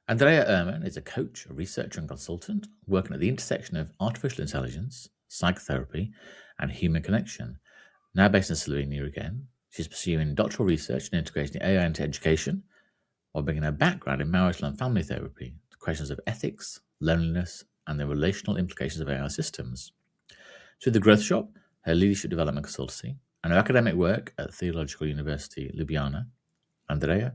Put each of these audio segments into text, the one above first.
Andreja Erman is a coach, a researcher, and consultant working at the intersection of artificial intelligence, psychotherapy, and human connection. Now based in Slovenia again, she's pursuing doctoral research and integrating AI into education while bringing her background in marital and family therapy to questions of ethics, loneliness, and the relational implications of AI systems. Through the Growth Shop, her leadership development consultancy, and her academic work at Theological University Ljubljana, Andrea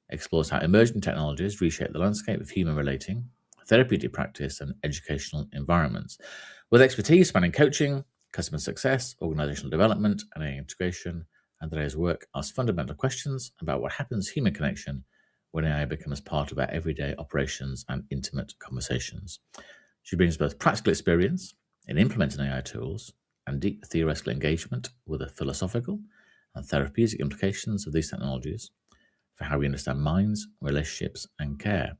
explores how emerging technologies reshape the landscape of human relating, therapeutic practice, and educational environments. With expertise spanning coaching, customer success, organizational development, and integration, Andrea's work asks fundamental questions about what happens to human connection when AI becomes part of our everyday operations and intimate conversations. She brings both practical experience in implementing AI tools and deep theoretical engagement with the philosophical and therapeutic implications of these technologies for how we understand minds, relationships, and care.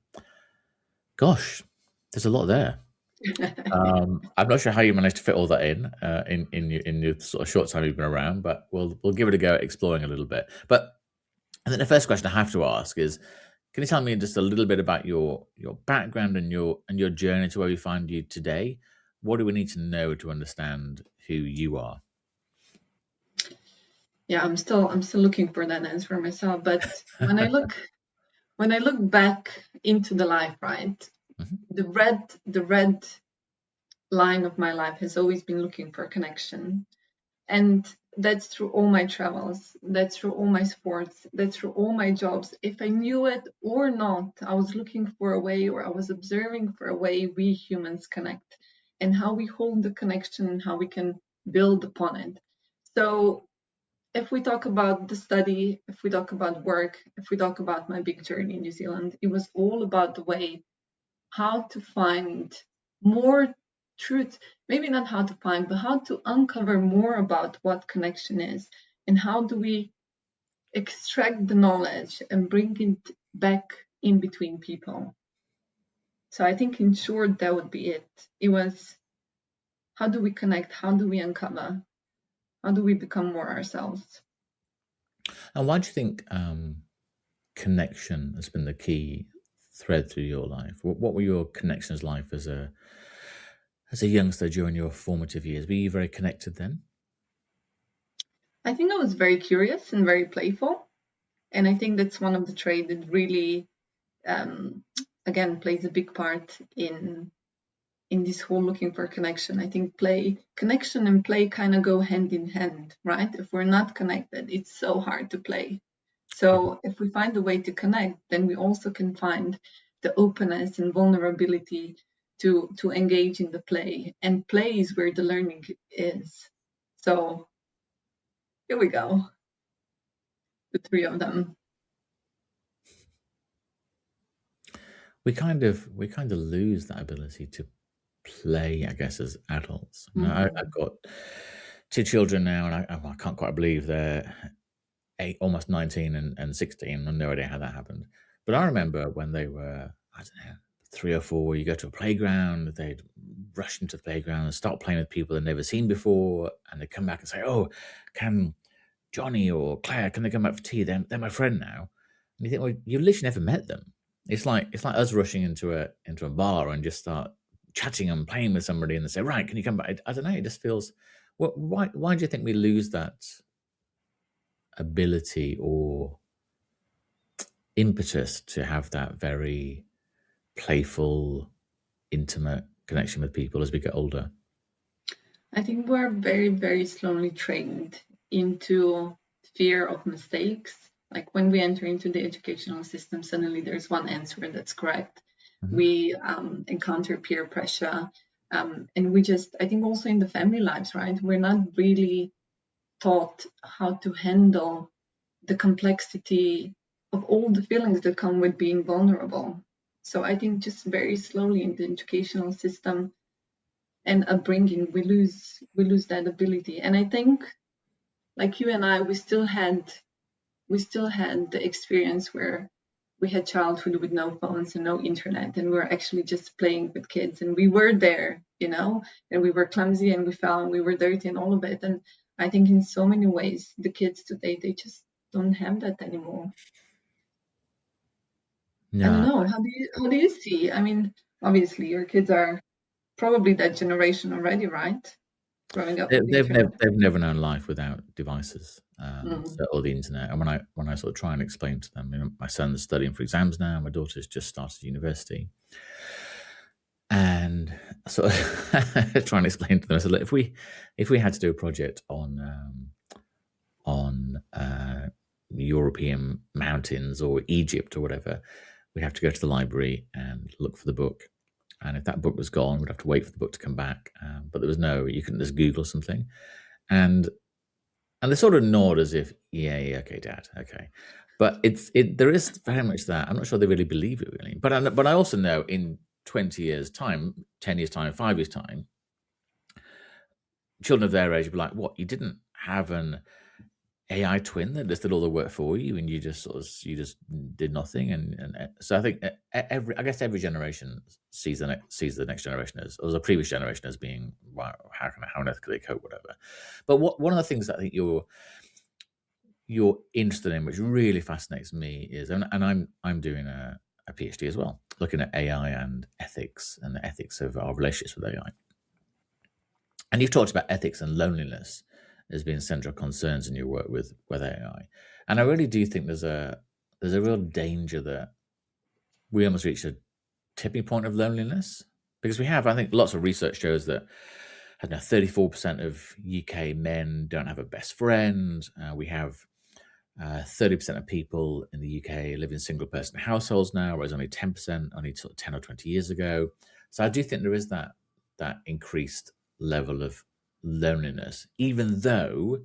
Gosh, there's a lot there. I'm not sure how you managed to fit all that in your sort of short time you've been around, but we'll give it a go at exploring a little bit. But I think the first question I have to ask is, can you tell me just a little bit about your background and your journey to where we find you today? What do we need to know to understand who you are? Yeah, I'm still looking for that answer myself. But when I look back into the life, right, the red line of my life has always been looking for connection. And that's through all my travels, that's through all my sports, that's through all my jobs. If I knew it or not, I was looking for a way, or I was observing for a way we humans connect and how we hold the connection and how we can build upon it. So if we talk about the study, if we talk about work, if we talk about my big journey in New Zealand, it was all about the way how to find more truth, maybe not how to find, but how to uncover more about what connection is and how do we extract the knowledge and bring it back in between people. So I think in short, that would be it. It was how do we connect? How do we uncover? How do we become more ourselves? And why do you think connection has been the key thread through your life? What were your connections like as a youngster during your formative years? Were you very connected then? I think I was very curious and very playful. And I think that's one of the traits that really, again, plays a big part in this whole looking for connection. I think connection and play kind of go hand in hand, right? If we're not connected, it's so hard to play. So if we find a way to connect, then we also can find the openness and vulnerability to engage in the play. And play is where the learning is. So here we go. The three of them. We kind of lose that ability to play, I guess, as adults. I've got two children now, and I can't quite believe they're almost 19 and 16. I have no idea how that happened. But I remember when they were, I don't know, 3 or 4, you go to a playground, they'd rush into the playground and start playing with people they'd never seen before, and they'd come back and say, "Oh, can Johnny or Claire, can they come back for tea? They're my friend now." And you think, well, you literally never met them. It's like us rushing into a bar and just start chatting and playing with somebody, and they say, "Right, can you come back?" I don't know. It just feels. Why do you think we lose that ability or impetus to have that very playful, intimate connection with people as we get older? I think we're very, very slowly trained into fear of mistakes. Like when we enter into the educational system, suddenly there's one answer that's correct. We encounter peer pressure. And we just, I think also in the family lives, right? We're not really taught how to handle the complexity of all the feelings that come with being vulnerable. So I think just very slowly in the educational system and upbringing, we lose that ability. And I think, like you and I, we still had the experience where we had childhood with no phones and no internet, and we were actually just playing with kids, and we were there, and we were clumsy and we fell and we were dirty and all of it. And I think in so many ways, the kids today, they just don't have that anymore. I don't Yeah, know. How do you see? I mean, obviously your kids are probably that generation already, right? Growing up with the internet. they've never known life without devices, Mm. so, or the internet. And when I sort of try and explain to them, my son's studying for exams now, my daughter's just started university, and sort of try and explain to them. I said, look, if we had to do a project on European mountains or Egypt or whatever, we'd have to go to the library and look for the book. And if that book was gone, we'd have to wait for the book to come back. But there was no, you couldn't just Google something. And they sort of nod as if, yeah, okay, Dad, okay. But there is very much that. I'm not sure they really believe it, really. But I also know in 20 years' time, 10 years' time, 5 years' time, children of their age will be like, what? You didn't have an AI twin that just did all the work for you, and you just did nothing. And so I think I guess every generation sees the next generation or the previous generation as being, wow, how on earth could they cope, whatever. But one of the things that I think you're interested in, which really fascinates me, is, and I'm doing a PhD as well, looking at AI and ethics and the ethics of our relationships with AI. And you've talked about ethics and loneliness as being central concerns in your work with AI. And I really do think there's a real danger that we almost reach a tipping point of loneliness, because we have, I think, lots of research shows that, I don't know, 34% of UK men don't have a best friend. We have 30% of people in the UK live in single person households now, whereas only 10% only sort of 10 or 20 years ago. So I do think there is that increased level of loneliness, even though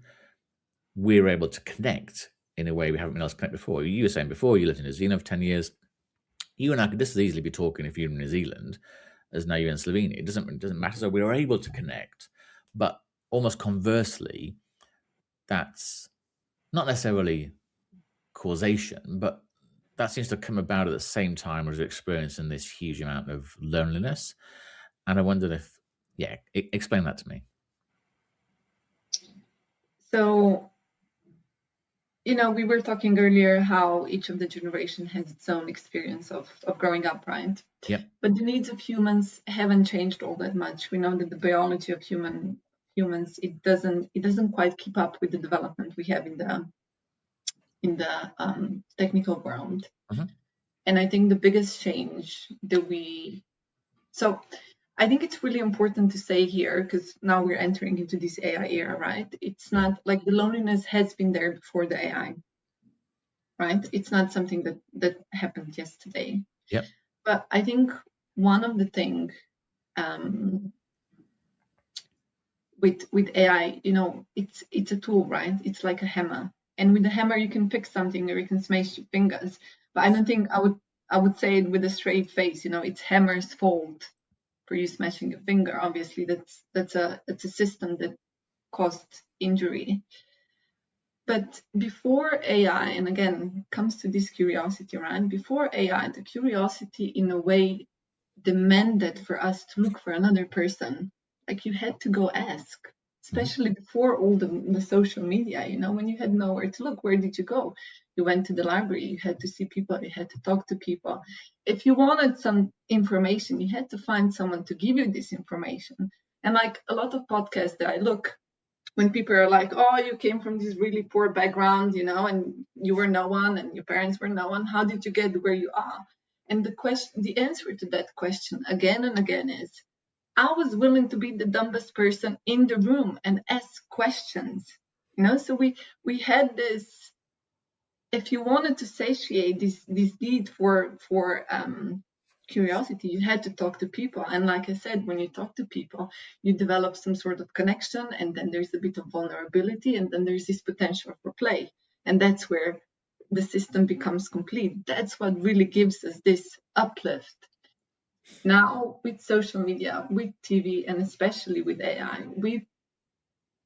we're able to connect in a way we haven't been able to connect before. You were saying before, you lived in New Zealand for 10 years. You and I could just as easily be talking if you're in New Zealand as now you're in Slovenia. It doesn't matter. So we are able to connect. But almost conversely, that's not necessarily causation, but that seems to come about at the same time as we're experiencing this huge amount of loneliness. And I wondered if, explain that to me. So, we were talking earlier how each of the generation has its own experience of growing up, right? Yep. But the needs of humans haven't changed all that much. We know that the biology of humans it doesn't quite keep up with the development we have in the technical world. Mm-hmm. And I think the biggest change so I think it's really important to say here, because now we're entering into this AI era, right? It's not like the loneliness has been there before the AI, right? It's not something that happened yesterday. Yep. But I think one of the things with AI, it's a tool, right? It's like a hammer, and with the hammer you can fix something or you can smash your fingers. But I don't think I would say it with a straight face. It's hammer's fault for you smashing a finger. Obviously, that's a system that caused injury. But before AI, and again, comes to this curiosity, right? Before AI, the curiosity in a way demanded for us to look for another person. Like you had to go ask, especially before all the social media, when you had nowhere to look, where did you go? You went to the library, you had to see people, you had to talk to people. If you wanted some information, you had to find someone to give you this information. And like a lot of podcasts that I look, when people are like, oh, you came from this really poor background, and you were no one and your parents were no one, how did you get where you are? And the answer to that question again and again is, I was willing to be the dumbest person in the room and ask questions. So we had this. If you wanted to satiate this need for curiosity, you had to talk to people. And like I said, when you talk to people, you develop some sort of connection, and then there's a bit of vulnerability, and then there's this potential for play. And that's where the system becomes complete. That's what really gives us this uplift. Now, with social media, with TV, and especially with AI, we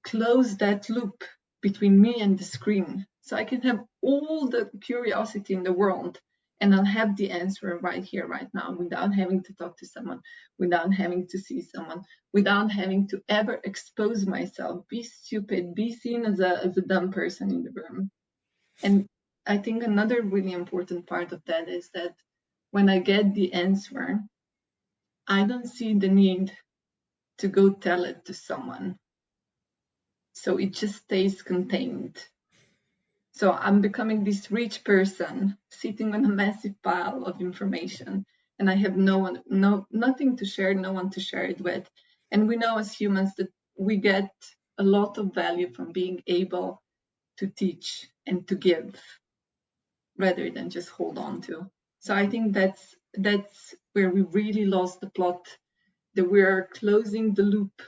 close that loop between me and the screen. So I can have all the curiosity in the world, and I'll have the answer right here, right now, without having to talk to someone, without having to see someone, without having to ever expose myself, be stupid, be seen as a dumb person in the room. And I think another really important part of that is that when I get the answer, I don't see the need to go tell it to someone. So it just stays contained. So I'm becoming this rich person sitting on a massive pile of information, and I have nothing to share, no one to share it with. And we know as humans that we get a lot of value from being able to teach and to give rather than just hold on to. So I think that's where we really lost the plot, that we're closing the loop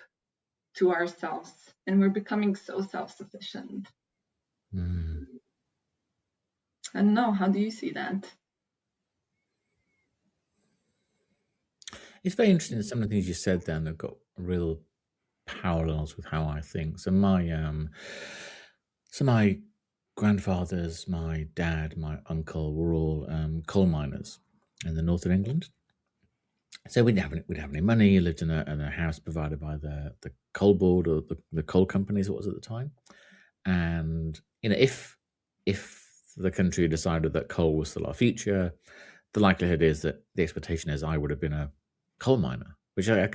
to ourselves and we're becoming so self-sufficient. I don't know, how do you see that? It's very interesting. Some of the things you said then have got real parallels with how I think. So my grandfathers, my dad, my uncle were all coal miners in the north of England. So we didn't have any money. Lived in a house provided by the coal board or the coal companies it was at the time. And if the country decided that coal was still our future, the likelihood is that the expectation is I would have been a coal miner, which I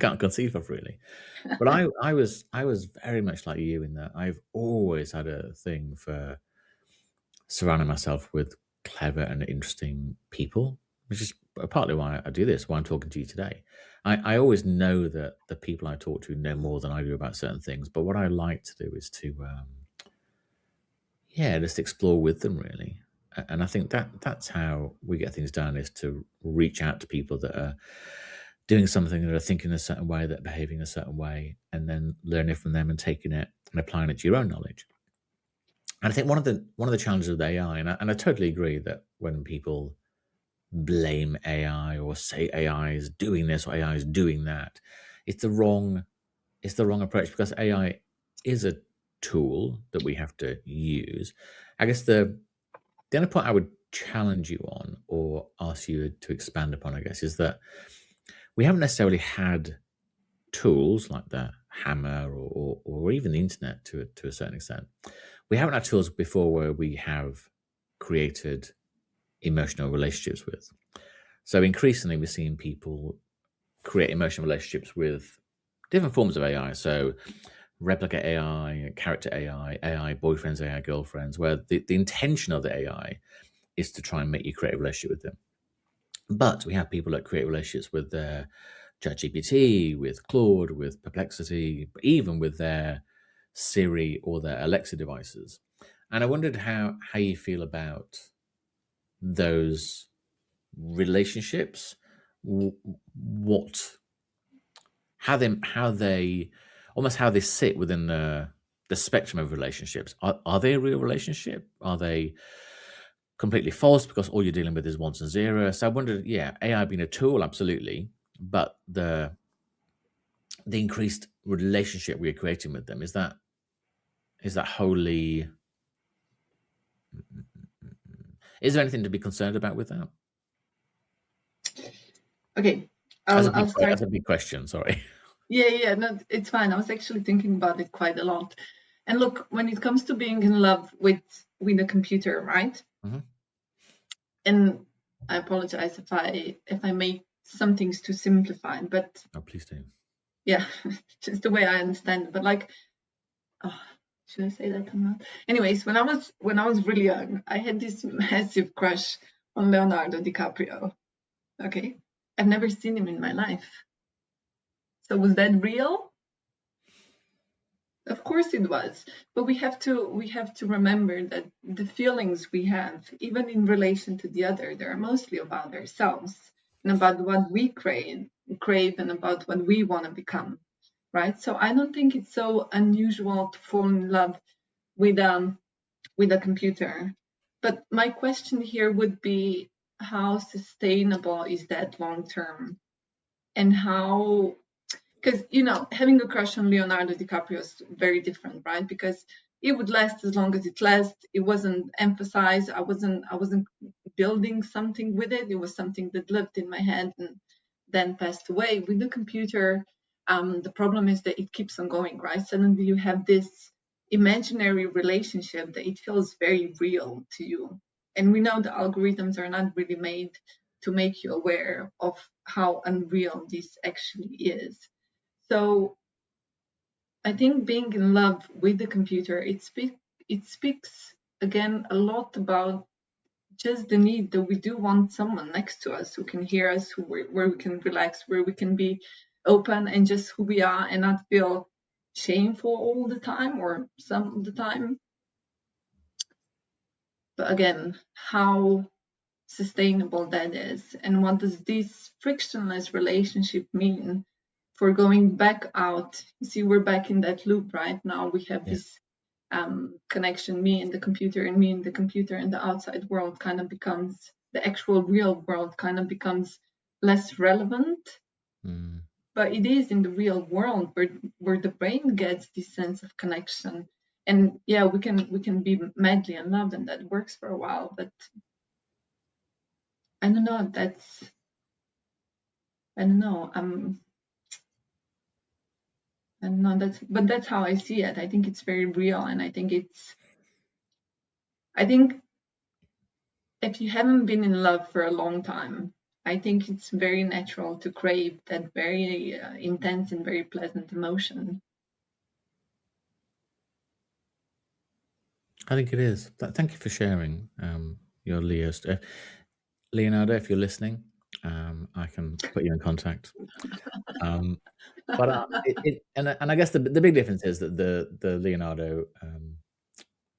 can't conceive of really. But I was very much like you in that I've always had a thing for surrounding myself with clever and interesting people, which is partly why I do this, why I'm talking to you today. I always know that the people I talk to know more than I do about certain things, but what I like to do is to just explore with them really. And I think that's how we get things done, is to reach out to people that are doing something, that are thinking a certain way, that are behaving a certain way, and then learning from them and taking it and applying it to your own knowledge. And I think one of the challenges of AI, and I totally agree that when people blame AI or say AI is doing this or AI is doing that, it's the wrong approach, because AI is a tool that we have to use. I guess the other point I would challenge you on, or ask you to expand upon, I guess, is that we haven't necessarily had tools like the hammer or even the internet to a certain extent. We haven't had tools before where we have created emotional relationships with. So increasingly, we're seeing people create emotional relationships with different forms of AI. So replicate AI, character AI, AI boyfriends, AI girlfriends, where the intention of the AI is to try and make you create a relationship with them. But we have people that create relationships with their ChatGPT, with Claude, with Perplexity, even with their Siri or their Alexa devices. And I wondered how you feel about those relationships, how they sit within the spectrum of relationships. Are they a real relationship? Are they completely false because all you're dealing with is ones and zeros? So I wondered, AI being a tool, absolutely, but the increased relationship we're creating with them, is that wholly? Is there anything to be concerned about with that? Okay, I'll start. That's a big question. Sorry. Yeah, no, it's fine. I was actually thinking about it quite a lot. And look, when it comes to being in love with a computer, right? Mm-hmm. And I apologize if I make some things too simplified, but please do. Yeah, just the way I understand it. But should I say that or not? Anyways, when I was really young, I had this massive crush on Leonardo DiCaprio. Okay, I've never seen him in my life. So was that real? Of course it was, but we have to remember that the feelings we have, even in relation to the other, they're mostly about ourselves and about what we crave and about what we want to become, right? So I don't think it's so unusual to fall in love with a computer. But my question here would be, how sustainable is that long term, and how? Because having a crush on Leonardo DiCaprio is very different, right? Because it would last as long as it lasts. It wasn't emphasized. I wasn't building something with it. It was something that lived in my head and then passed away. With the computer, the problem is that it keeps on going, right? Suddenly you have this imaginary relationship that it feels very real to you, And we know the algorithms are not really made to make you aware of how unreal this actually is. So I think being in love with the computer, it speaks again a lot about just the need that we do want someone next to us who can hear us, where we can relax, where we can be open and just who we are and not feel shameful all the time or some of the time. But again, how sustainable that is, and what does this frictionless relationship mean for going back out? You see, we're back in that loop right now. We have this connection, me and the computer, and me and the computer, and the outside world kind of becomes, the actual real world kind of becomes less relevant. But it is in the real world where the brain gets this sense of connection. And yeah, we can be madly in love, and that works for a while, but I don't know. I don't know. I don't know. That's how I see it. I think it's very real, and I think if you haven't been in love for a long time, I think it's very natural to crave that very intense and very pleasant emotion. I think it is. Thank you for sharing your Leo stuff. Leonardo, if you're listening, I can put you in contact. But I guess the big difference is that the Leonardo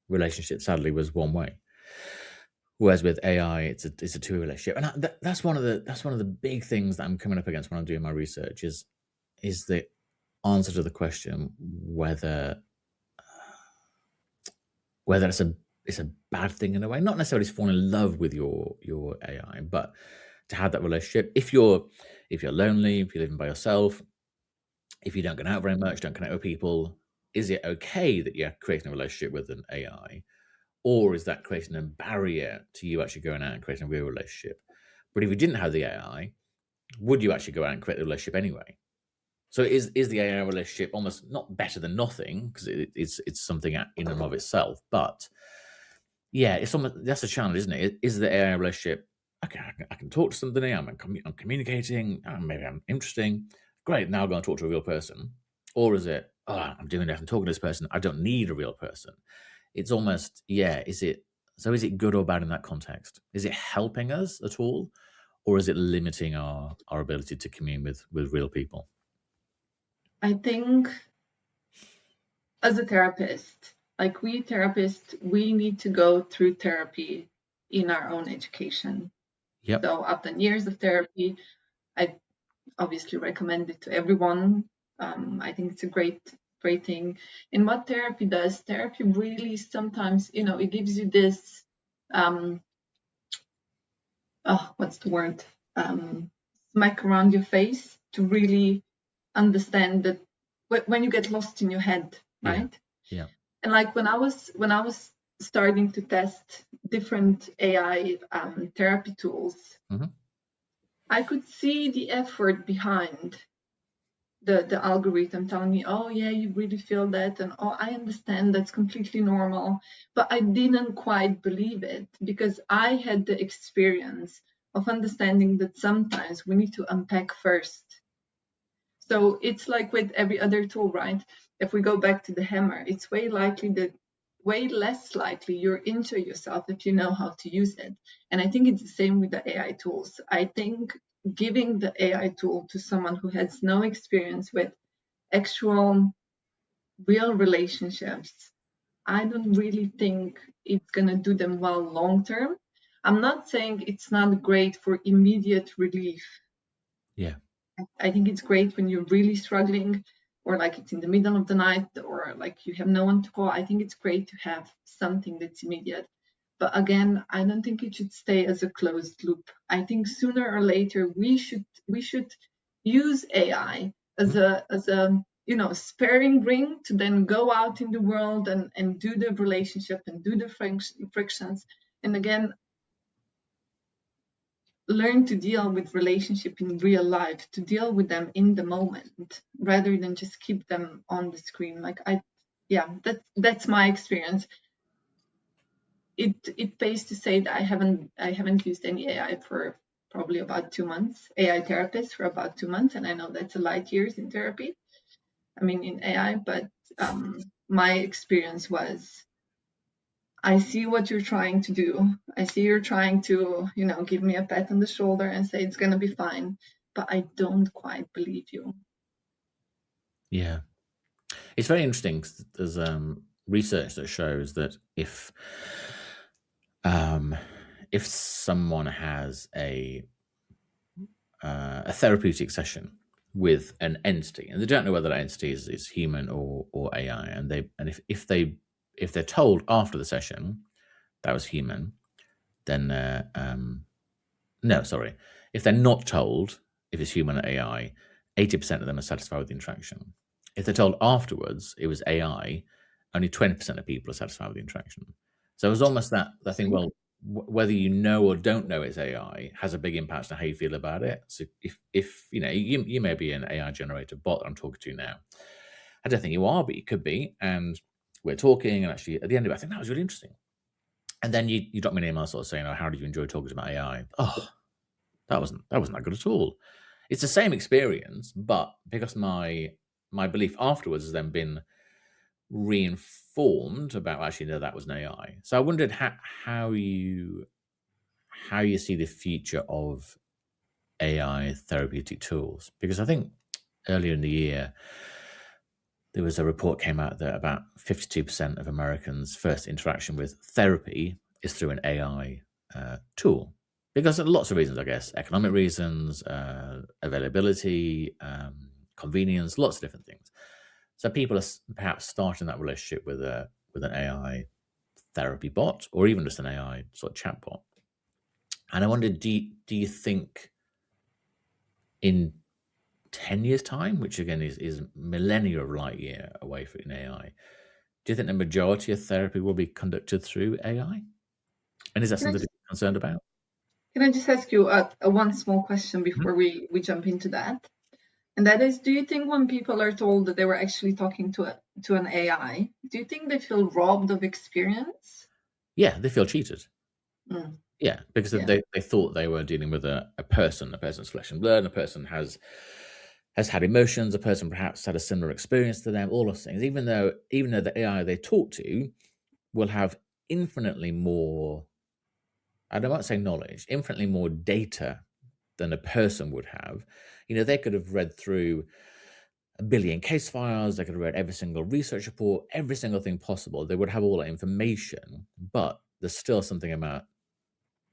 relationship sadly was one way, whereas with AI it's a two-way relationship, and that's one of the big things that I'm coming up against when I'm doing my research is the answer to the question whether it's a bad thing in a way, not necessarily to fall in love with your AI, but to have that relationship. If you're lonely, if you're living by yourself, if you don't get out very much, don't connect with people, is it okay that you're creating a relationship with an AI? Or is that creating a barrier to you actually going out and creating a real relationship? But if you didn't have the AI, would you actually go out and create the relationship anyway? So is the AI relationship almost not better than nothing, because it's something in and of itself, but yeah, it's almost, that's a challenge, isn't it? Is the AI relationship, okay, I can talk to somebody, I'm communicating, maybe I'm interesting, great, now I'm going to talk to a real person? Or is it, oh, I'm doing this, I'm talking to this person, I don't need a real person? It's almost, yeah, is it good or bad in that context? Is it helping us at all? Or is it limiting our ability to commune with real people? I think as a therapist, like we therapists, we need to go through therapy in our own education. Yep. So I've done years of therapy. I obviously recommend it to everyone. I think it's a great thing. And what therapy does, therapy really sometimes, it gives you this, what's the word? Smack around your face to really understand that when you get lost in your head, right? Yeah. And like when I was starting to test different AI therapy tools, I could see the effort behind the algorithm telling me, oh yeah, you really feel that, and oh, I understand, that's completely normal. But I didn't quite believe it because I had the experience of understanding that sometimes we need to unpack first. So it's like with every other tool, right? If we go back to the hammer, it's way less likely you're into yourself if you know how to use it. And I think it's the same with the AI tools. I think giving the AI tool to someone who has no experience with actual real relationships, I don't really think it's going to do them well long term. I'm not saying it's not great for immediate relief. Yeah. I think it's great when you're really struggling, or like it's in the middle of the night, or like you have no one to call. I think it's great to have something that's immediate. But again, I don't think it should stay as a closed loop. I think sooner or later we should use AI as a sparing ring to then go out in the world and do the relationship and do the frictions. And again, learn to deal with relationship in real life, to deal with them in the moment rather than just keep them on the screen. Like that's my experience. it pays to say that I haven't used any AI for probably about 2 months, AI therapist for about 2 months, and I know that's a light years in therapy. I mean in AI, but my experience was, I see what you're trying to do. I see you're trying to, give me a pat on the shoulder and say it's gonna be fine, but I don't quite believe you. Yeah. It's very interesting. There's research that shows that if someone has a therapeutic session with an entity, and they don't know whether that entity is human or AI, and if they're told after the session that was human, then no, sorry, if they're not told if it's human or AI, 80% of them are satisfied with the interaction. If they're told afterwards it was AI, only 20% of people are satisfied with the interaction. So it was almost that thing. Well, whether you know or don't know it's AI has a big impact on how you feel about it. So if you may be an AI generated bot that I'm talking to now. I don't think you are, but you could be. And we're talking, and actually at the end of it, I think that was really interesting. And then you drop me an email sort of saying, "Oh, how did you enjoy talking about AI?" Oh, that wasn't that good at all. It's the same experience, but because my belief afterwards has then been reinformed about, actually, no, that was an AI. So I wondered how you see the future of AI therapeutic tools, because I think earlier in the year there was a report came out that about 52% of Americans' first interaction with therapy is through an AI tool. Because of lots of reasons, I guess, economic reasons, availability, convenience, lots of different things. So people are perhaps starting that relationship with an AI therapy bot, or even just an AI sort of chat bot. And I wondered, do you think in 10 years' time, which again is millennia of light year away from AI, do you think the majority of therapy will be conducted through AI? And is that something to be concerned about? Can I just ask you one small question before we jump into that? And that is, do you think when people are told that they were actually talking to an AI, do you think they feel robbed of experience? Yeah, they feel cheated. Mm. Yeah, because they thought they were dealing with a person's flesh and blood, a person has had emotions, a person perhaps had a similar experience to them, all those things, even though the AI they talk to will have infinitely more, I don't want to say knowledge, infinitely more data than a person would have. They could have read through a billion case files, they could have read every single research report, every single thing possible. They would have all that information, but there's still something about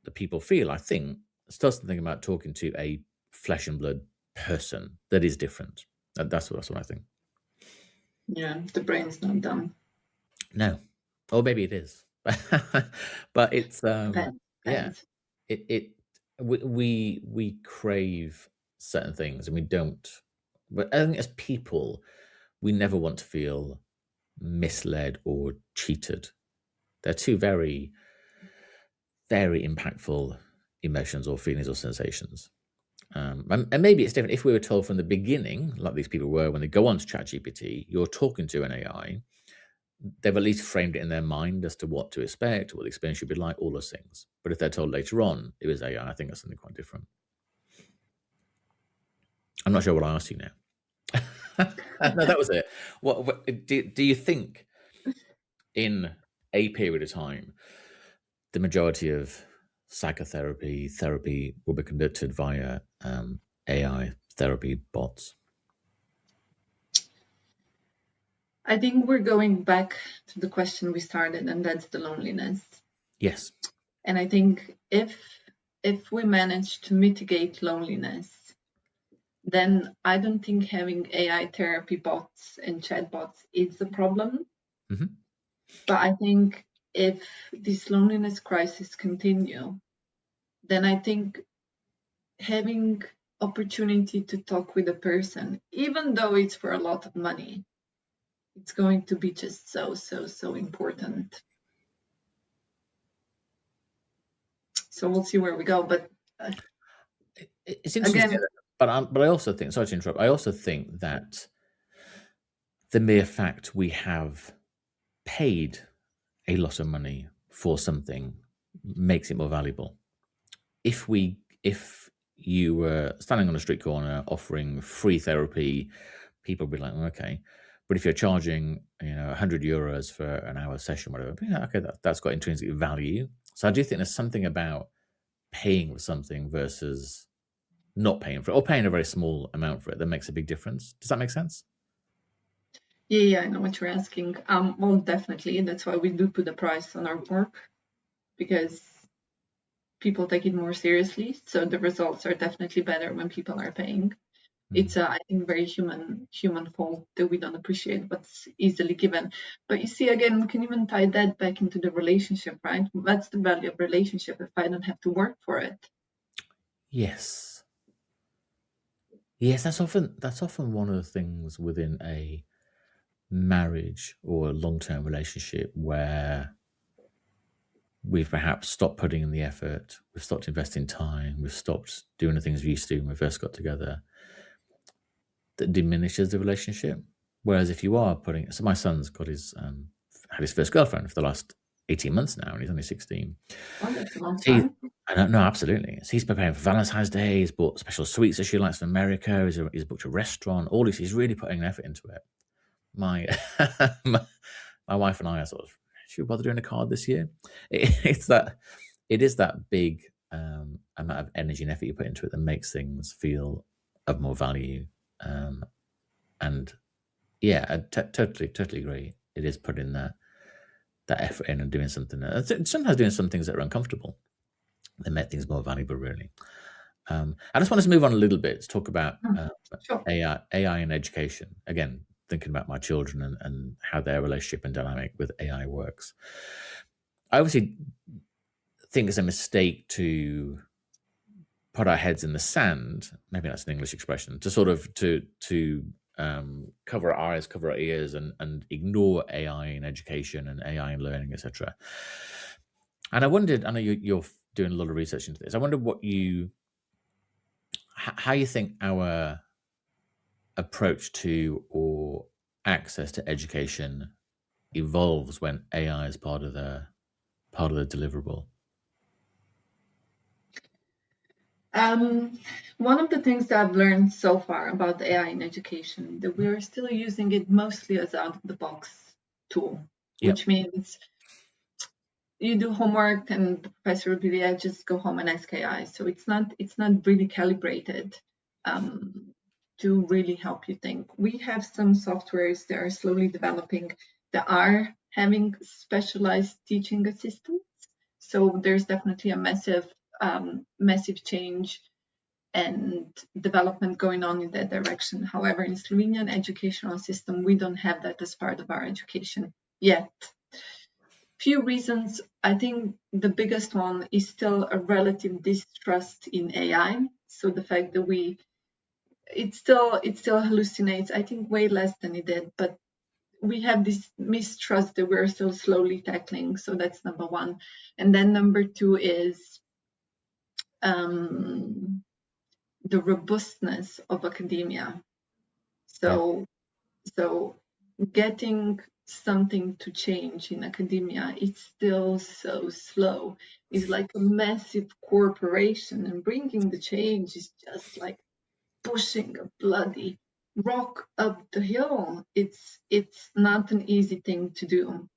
that people feel, I think, still something about talking to a flesh and blood person that is different. That's what I think. Yeah, the brain's not dumb. No, or maybe it is, but it's yeah. We crave certain things, and we don't. But I think as people, we never want to feel misled or cheated. They're two very, very impactful emotions or feelings or sensations. And maybe it's different if we were told from the beginning, like these people were when they go on to ChatGPT, you're talking to an AI. They've at least framed it in their mind as to what to expect, what the experience should be like, all those things. But if they're told later on it was AI, I think that's something quite different. I'm not sure what I asked you now. No, that was it. What do you think in a period of time, the majority of psychotherapy therapy will be conducted via AI therapy bots? I think we're going back to the question we started, and that's the loneliness. Yes. And I think if we manage to mitigate loneliness, then I don't think having AI therapy bots and chatbots is the problem. Mm-hmm. But I think if this loneliness crisis continue, then I think having opportunity to talk with a person, even though it's for a lot of money, it's going to be just so important. So we'll see where we go. But it's interesting, again, but I also think, sorry to interrupt, I also think that the mere fact we have paid a lot of money for something makes it more valuable. If you were standing on a street corner offering free therapy, people would be like, okay. But if you're charging, €100 for an hour session, whatever, okay, that's got intrinsic value. So I do think there's something about paying for something versus not paying for it, or paying a very small amount for it, that makes a big difference. Does that make sense? Yeah, I know what you're asking. Well, definitely. That's why we do put a price on our work, because people take it more seriously. So the results are definitely better when people are paying. It's I think very human fault that we don't appreciate what's easily given. But you see, again, we can even tie that back into the relationship, right? What's the value of relationship if I don't have to work for it? Yes. Yes, that's often one of the things within a marriage or a long-term relationship where we've perhaps stopped putting in the effort, we've stopped investing time, we've stopped doing the things we used to do when we first got together, that diminishes the relationship. Whereas if you are putting, so my son's got had his first girlfriend for the last 18 months now, and he's only 16. Oh, that's a long So time. I don't know, absolutely. So he's preparing for Valentine's Day. He's bought special sweets that she likes from America. He's booked a restaurant. All this, he's really putting an effort into it. My my wife and I are sort of, should we bother doing a card this year? It is that big amount of energy and effort you put into it that makes things feel of more value. And yeah, I totally agree. It is putting that effort in and doing something. Sometimes doing some things that are uncomfortable that make things more valuable, really. I just want us to move on a little bit to talk about Sure. AI in education. Again, thinking about my children and how their relationship and dynamic with AI works. I obviously think it's a mistake to put our heads in the sand. Maybe that's an English expression, to sort of to cover our eyes, cover our ears, and ignore AI in education and AI in learning, etc. And I wondered, I know you're doing a lot of research into this. I wonder how you think our approach to or access to education evolves when AI is part of the deliverable. One of the things that I've learned so far about AI in education, that we are still using it mostly as out of the box tool, which means you do homework and the professor will be there, just go home and ask AI. So it's not really calibrated to really help you think. We have some softwares that are slowly developing that are having specialized teaching assistants. So there's definitely a massive change and development going on in that direction. However, in Slovenian educational system, we don't have that as part of our education yet. Few reasons. I think the biggest one is still a relative distrust in AI. So the fact that it still hallucinates, I think way less than it did, but we have this mistrust that we're still slowly tackling. So that's number one. And then number two is the robustness of academia. So getting something to change in academia, it's still so slow. It's like a massive corporation, and bringing the change is just like pushing a bloody rock up the hill. It's not an easy thing to do,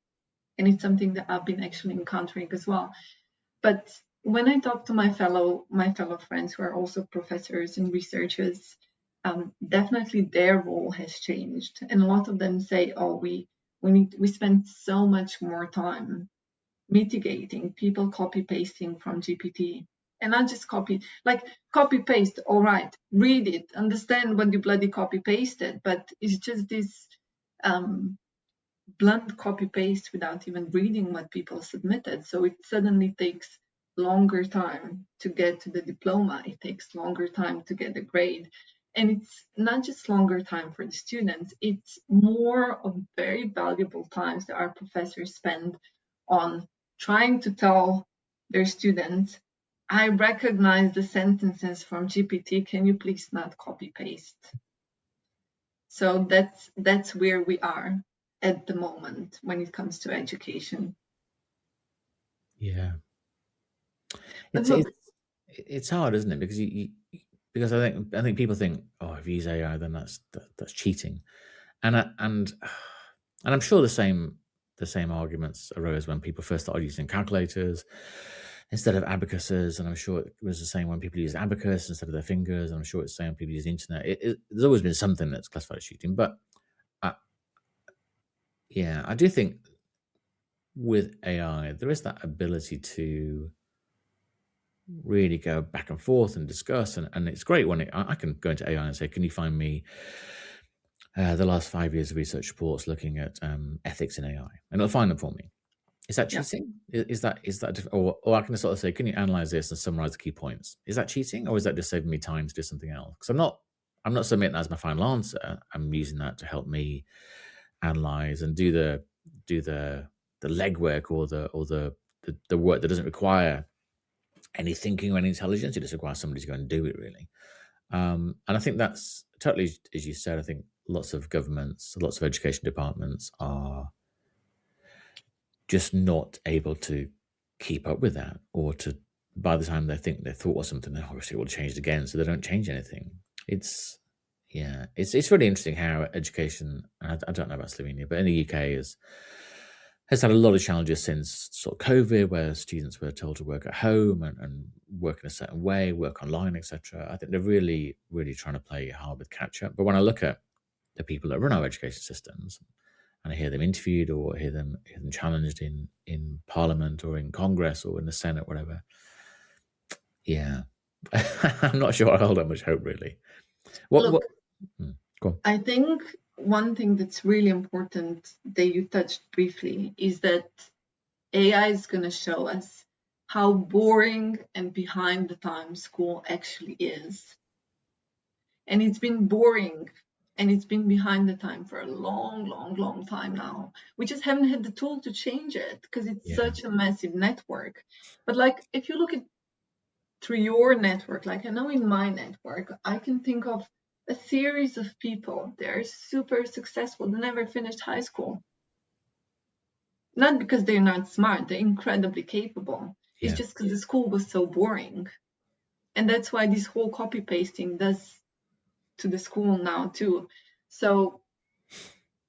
and it's something that I've been actually encountering as well. But when I talk to my fellow friends who are also professors and researchers, definitely their role has changed, and a lot of them say, "Oh, we spend so much more time mitigating people copy pasting from GPT, and not just copy paste. All right, read it, understand what you bloody copy pasted, but it's just this." Blunt copy paste without even reading what people submitted. So it suddenly takes longer time to get to the diploma. It takes longer time to get the grade. And it's not just longer time for the students, it's more of very valuable times that our professors spend on trying to tell their students, I recognize the sentences from GPT. Can you please not copy paste? So that's where we are at the moment when it comes to education. Yeah. But It's look, it's it's hard, isn't it? Because because I think people think, oh, if you use AI, then that's cheating, and and I'm sure the same arguments arose when people first started using calculators instead of abacuses, and I'm sure it was the same when people used abacus instead of their fingers, and I'm sure it's the same when people use the internet. There's always been something that's classified as cheating, but I, yeah, I do think with AI there is that ability to really go back and forth and discuss. And it's great when I can go into AI and say, can you find me the last 5 years of research reports looking at ethics in AI? And it'll find them for me. Is that yeah, cheating? Or I can sort of say, can you analyze this and summarize the key points? Is that cheating, or is that just saving me time to do something else? Because I'm not submitting that as my final answer. I'm using that to help me analyze and do the legwork, or the work that doesn't require any thinking or any intelligence. It just requires somebody to go and do it, really. And I think that's totally, as you said, I think lots of governments, lots of education departments are just not able to keep up with that, or to, by the time they think they thought of something, they obviously will change it again, so they don't change anything. It's, yeah, it's really interesting how education, and I don't know about Slovenia, but in the UK has had a lot of challenges since sort of COVID, where students were told to work at home and work in a certain way, work online, etc. I think they're really, really trying to play hard with catch up. But when I look at the people that run our education systems, and I hear them interviewed, or hear them challenged in Parliament or in Congress or in the Senate, whatever, yeah, I'm not sure I hold that much hope, really. What? look, Go on. I think one thing that's really important that you touched briefly is that AI is going to show us how boring and behind the times school actually is. And it's been boring and it's been behind the time for a long, long, long time now. We just haven't had the tool to change it because it's Yeah, such a massive network. But like, if you look at through your network, like I know in my network, I can think of a series of people. They're super successful. They never finished high school. Not because they're not smart, they're incredibly capable. It's yeah, just because the school was so boring. And that's why this whole copy pasting does to the school now too. So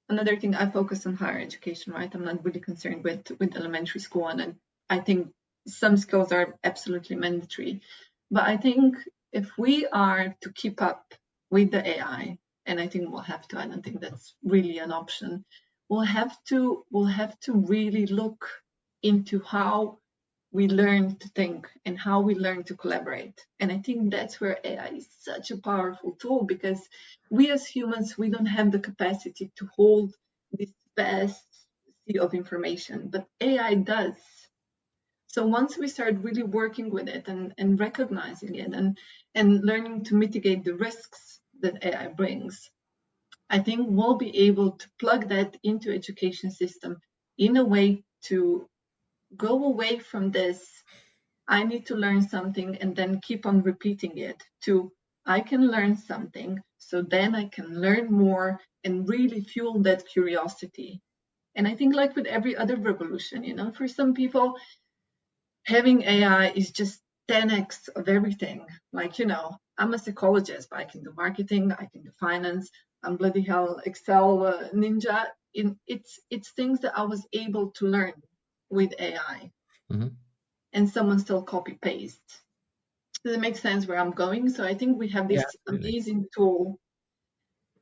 another thing, I focus on higher education, right? I'm not really concerned with elementary school, and I think some skills are absolutely mandatory. But I think if we are to keep up with the AI, and I think we'll have to, I don't think that's really an option. We'll have to really look into how we learn to think and how we learn to collaborate. And I think that's where AI is such a powerful tool, because we as humans, we don't have the capacity to hold this vast sea of information, but AI does. So once we start really working with it and recognizing it and learning to mitigate the risks that AI brings, I think we'll be able to plug that into education system in a way to go away from this I need to learn something and then keep on repeating it, to I can learn something, so then I can learn more and really fuel that curiosity. And I think, like with every other revolution, for some people, having AI is just 10x of everything. Like, I'm a psychologist, but I can do marketing, I can do finance, I'm bloody hell Excel ninja. It's things that I was able to learn with AI, hmm, and someone still copy paste. Does it make sense where I'm going? So I think we have yeah, this absolutely. amazing tool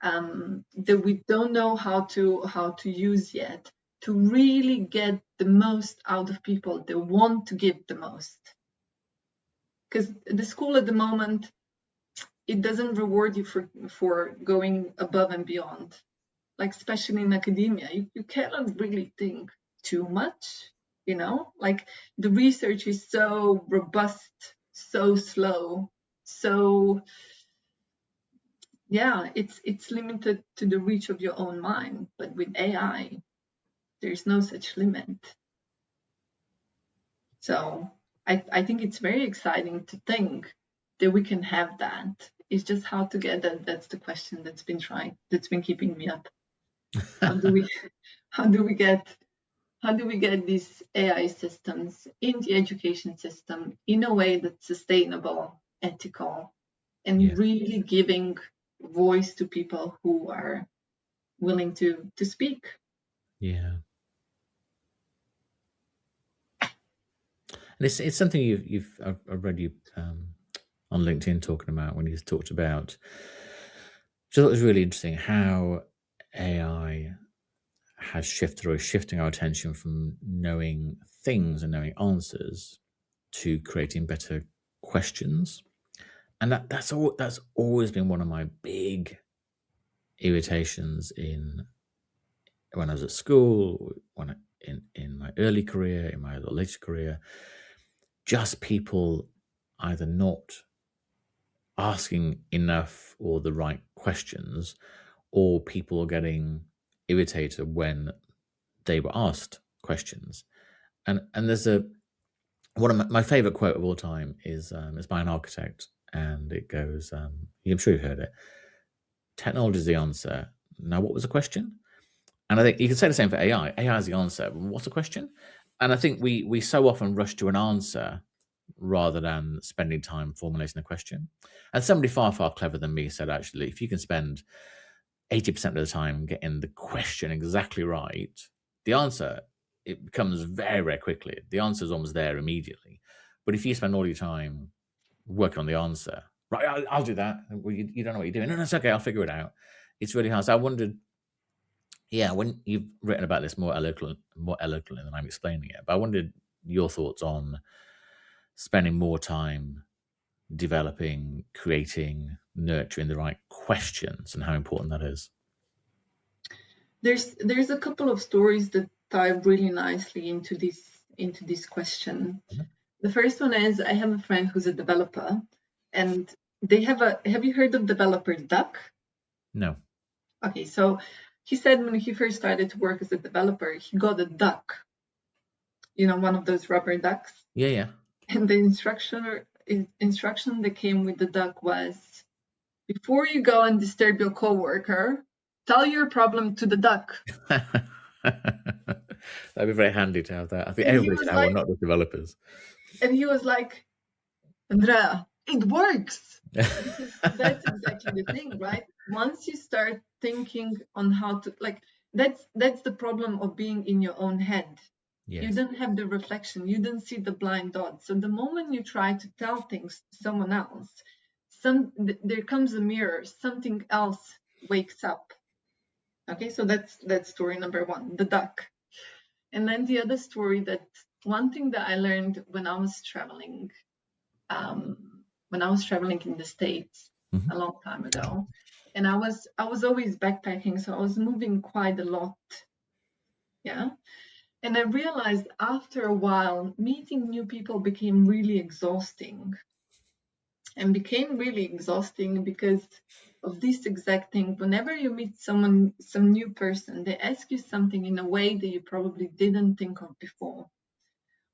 that we don't know how to use yet, to really get the most out of people that want to give the most. Because the school at the moment, it doesn't reward you for going above and beyond. Like, especially in academia, you cannot really think too much. Like, the research is so robust, so slow, so yeah, it's limited to the reach of your own mind. But with AI, there's no such limit. So I think it's very exciting to think that we can have that. It's just how to get that. That's the question that's been keeping me up. How do we how do we get how do we get these AI systems in the education system in a way that's sustainable, ethical, and really giving voice to people who are willing to speak. Yeah. And it's something I've read you on LinkedIn talking about when you talked about. So it was really interesting how AI has shifted or is shifting our attention from knowing things and knowing answers to creating better questions. And that's always been one of my big irritations in when I was at school, in my early career, in my later career, just people either not asking enough or the right questions, or people getting irritated when they were asked questions. And there's one of my favorite quote of all time is by an architect, and it goes, I'm sure you've heard it. Technology is the answer. Now, what was the question? And I think you can say the same for AI. AI is the answer. What's the question? And I think we so often rush to an answer rather than spending time formulating a question. And somebody far, far clever than me said, actually, if you can spend 80% of the time getting the question exactly right, the answer, it becomes very, very quickly. The answer is almost there immediately. But if you spend all your time working on the answer, right, I'll do that. Well, you don't know what you're doing. No, it's okay. I'll figure it out. It's really hard. So I wondered, yeah, when you've written about this more eloquently than I'm explaining it, but I wondered your thoughts on spending more time developing, creating, nurturing the right questions and how important that is. There's a couple of stories that tie really nicely into this question. Mm-hmm. The first one is, I have a friend who's a developer, and they have you heard of developer duck? No. Okay, so he said when he first started to work as a developer, he got a duck, one of those rubber ducks. Yeah. And the instruction that came with the duck was, before you go and disturb your coworker, tell your problem to the duck. That'd be very handy to have that. I think And everybody should have one, not just developers. And he was like, Andreja, it works. Because that's exactly the thing, right? Once you start thinking on how to, that's the problem of being in your own head. Yes. You don't have the reflection. You don't see the blind dots. So the moment you try to tell things to someone else, there comes a mirror. Something else wakes up. Okay, so that's story number one, the duck. And then the other story, that one thing that I learned when I was traveling, in the States a long time ago, and I was always backpacking, so I was moving quite a lot. Yeah. And I realized after a while, meeting new people became really exhausting. And became really exhausting because of this exact thing. Whenever you meet some new person, they ask you something in a way that you probably didn't think of before.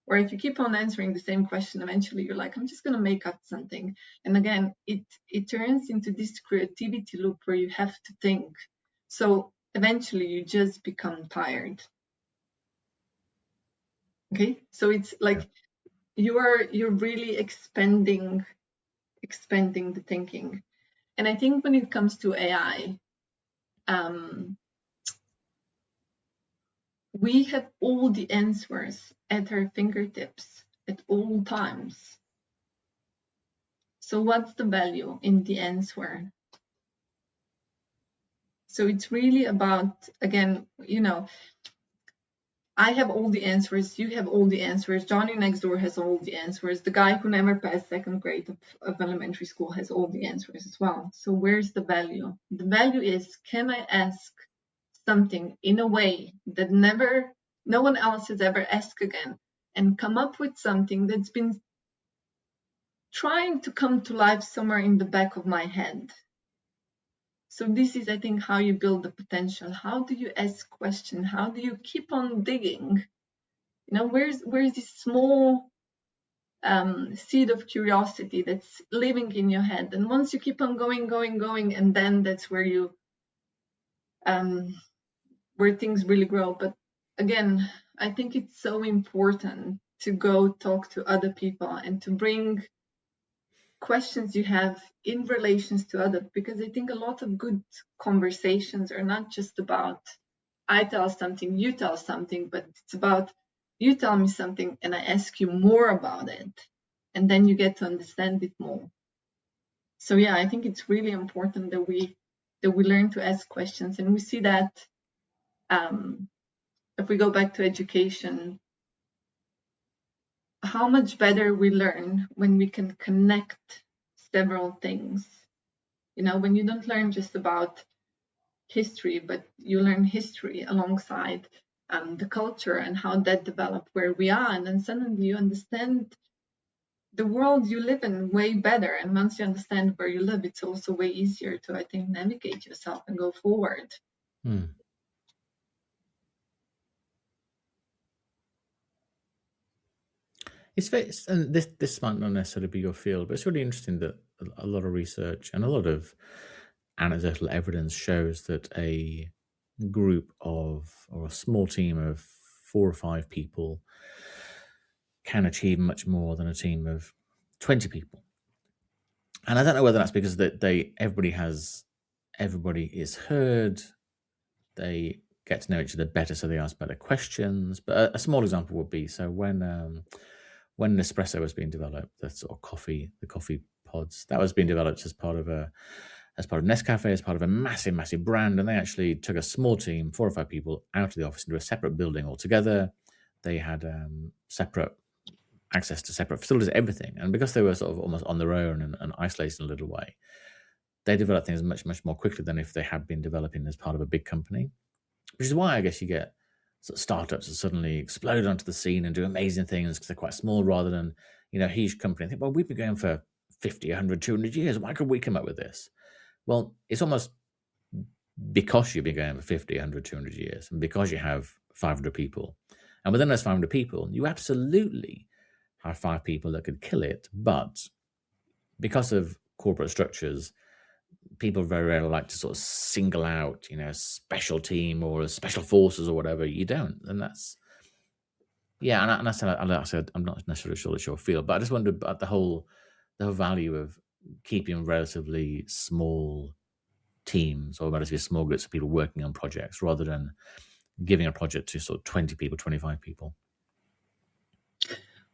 Or if you keep on answering the same question, eventually you're like, I'm just going to make up something. And again, it turns into this creativity loop where you have to think. So eventually you just become tired. Okay, so it's like you're really expanding the thinking. And I think when it comes to AI, we have all the answers at our fingertips at all times. So what's the value in the answer? So it's really about, again, I have all the answers, you have all the answers, Johnny next door has all the answers, the guy who never passed second grade of elementary school has all the answers as well. So where's the value? The value is, can I ask something in a way that no one else has ever asked again, and come up with something that's been trying to come to life somewhere in the back of my head. So this is, I think, how you build the potential. How do you ask questions? How do you keep on digging? Where's this small seed of curiosity that's living in your head? And once you keep on going, and then that's where you where things really grow. But again, I think it's so important to go talk to other people and to bring questions you have in relations to others, because I think a lot of good conversations are not just about I tell something, you tell something, but it's about you tell me something and I ask you more about it, and then you get to understand it more. So yeah, I think it's really important that we learn to ask questions, and we see that if we go back to education, how much better we learn when we can connect several things. You know, when you don't learn just about history, but you learn history alongside the culture and how that developed where we are, and then suddenly you understand the world you live in way better. And once you understand where you live, it's also way easier to, I think, navigate yourself and go forward. It's very, and this might not necessarily be your field, but it's really interesting that a lot of research and a lot of anecdotal evidence shows that a group of, or a small team of 4 or 5 people can achieve much more than a team of 20 people. And I don't know whether that's because that everybody is heard, they get to know each other better, so they ask better questions. But a small example would be, so when Nespresso was being developed, the sort of coffee pods, that was being developed as part of Nescafe, as part of a massive brand, and they actually took a small team, 4 or 5 people, out of the office into a separate building altogether. They had separate access to separate facilities, everything, and because they were sort of almost on their own and isolated in a little way, they developed things much more quickly than if they had been developing as part of a big company. Which is why I guess you get sort of startups that suddenly explode onto the scene and do amazing things because they're quite small, rather than, a huge company. I think, well, we've been going for 50, 100, 200 years. Why could we come up with this? Well, it's almost because you've been going for 50, 100, 200 years, and because you have 500 people. And within those 500 people, you absolutely have 5 people that could kill it. But because of corporate structures, people very rarely like to sort of single out, a special team or special forces or whatever. You don't, and that's and I said I'm not necessarily sure it's your field, but I just wondered about the whole value of keeping relatively small teams or relatively small groups of people working on projects rather than giving a project to sort of 20 people, 25 people.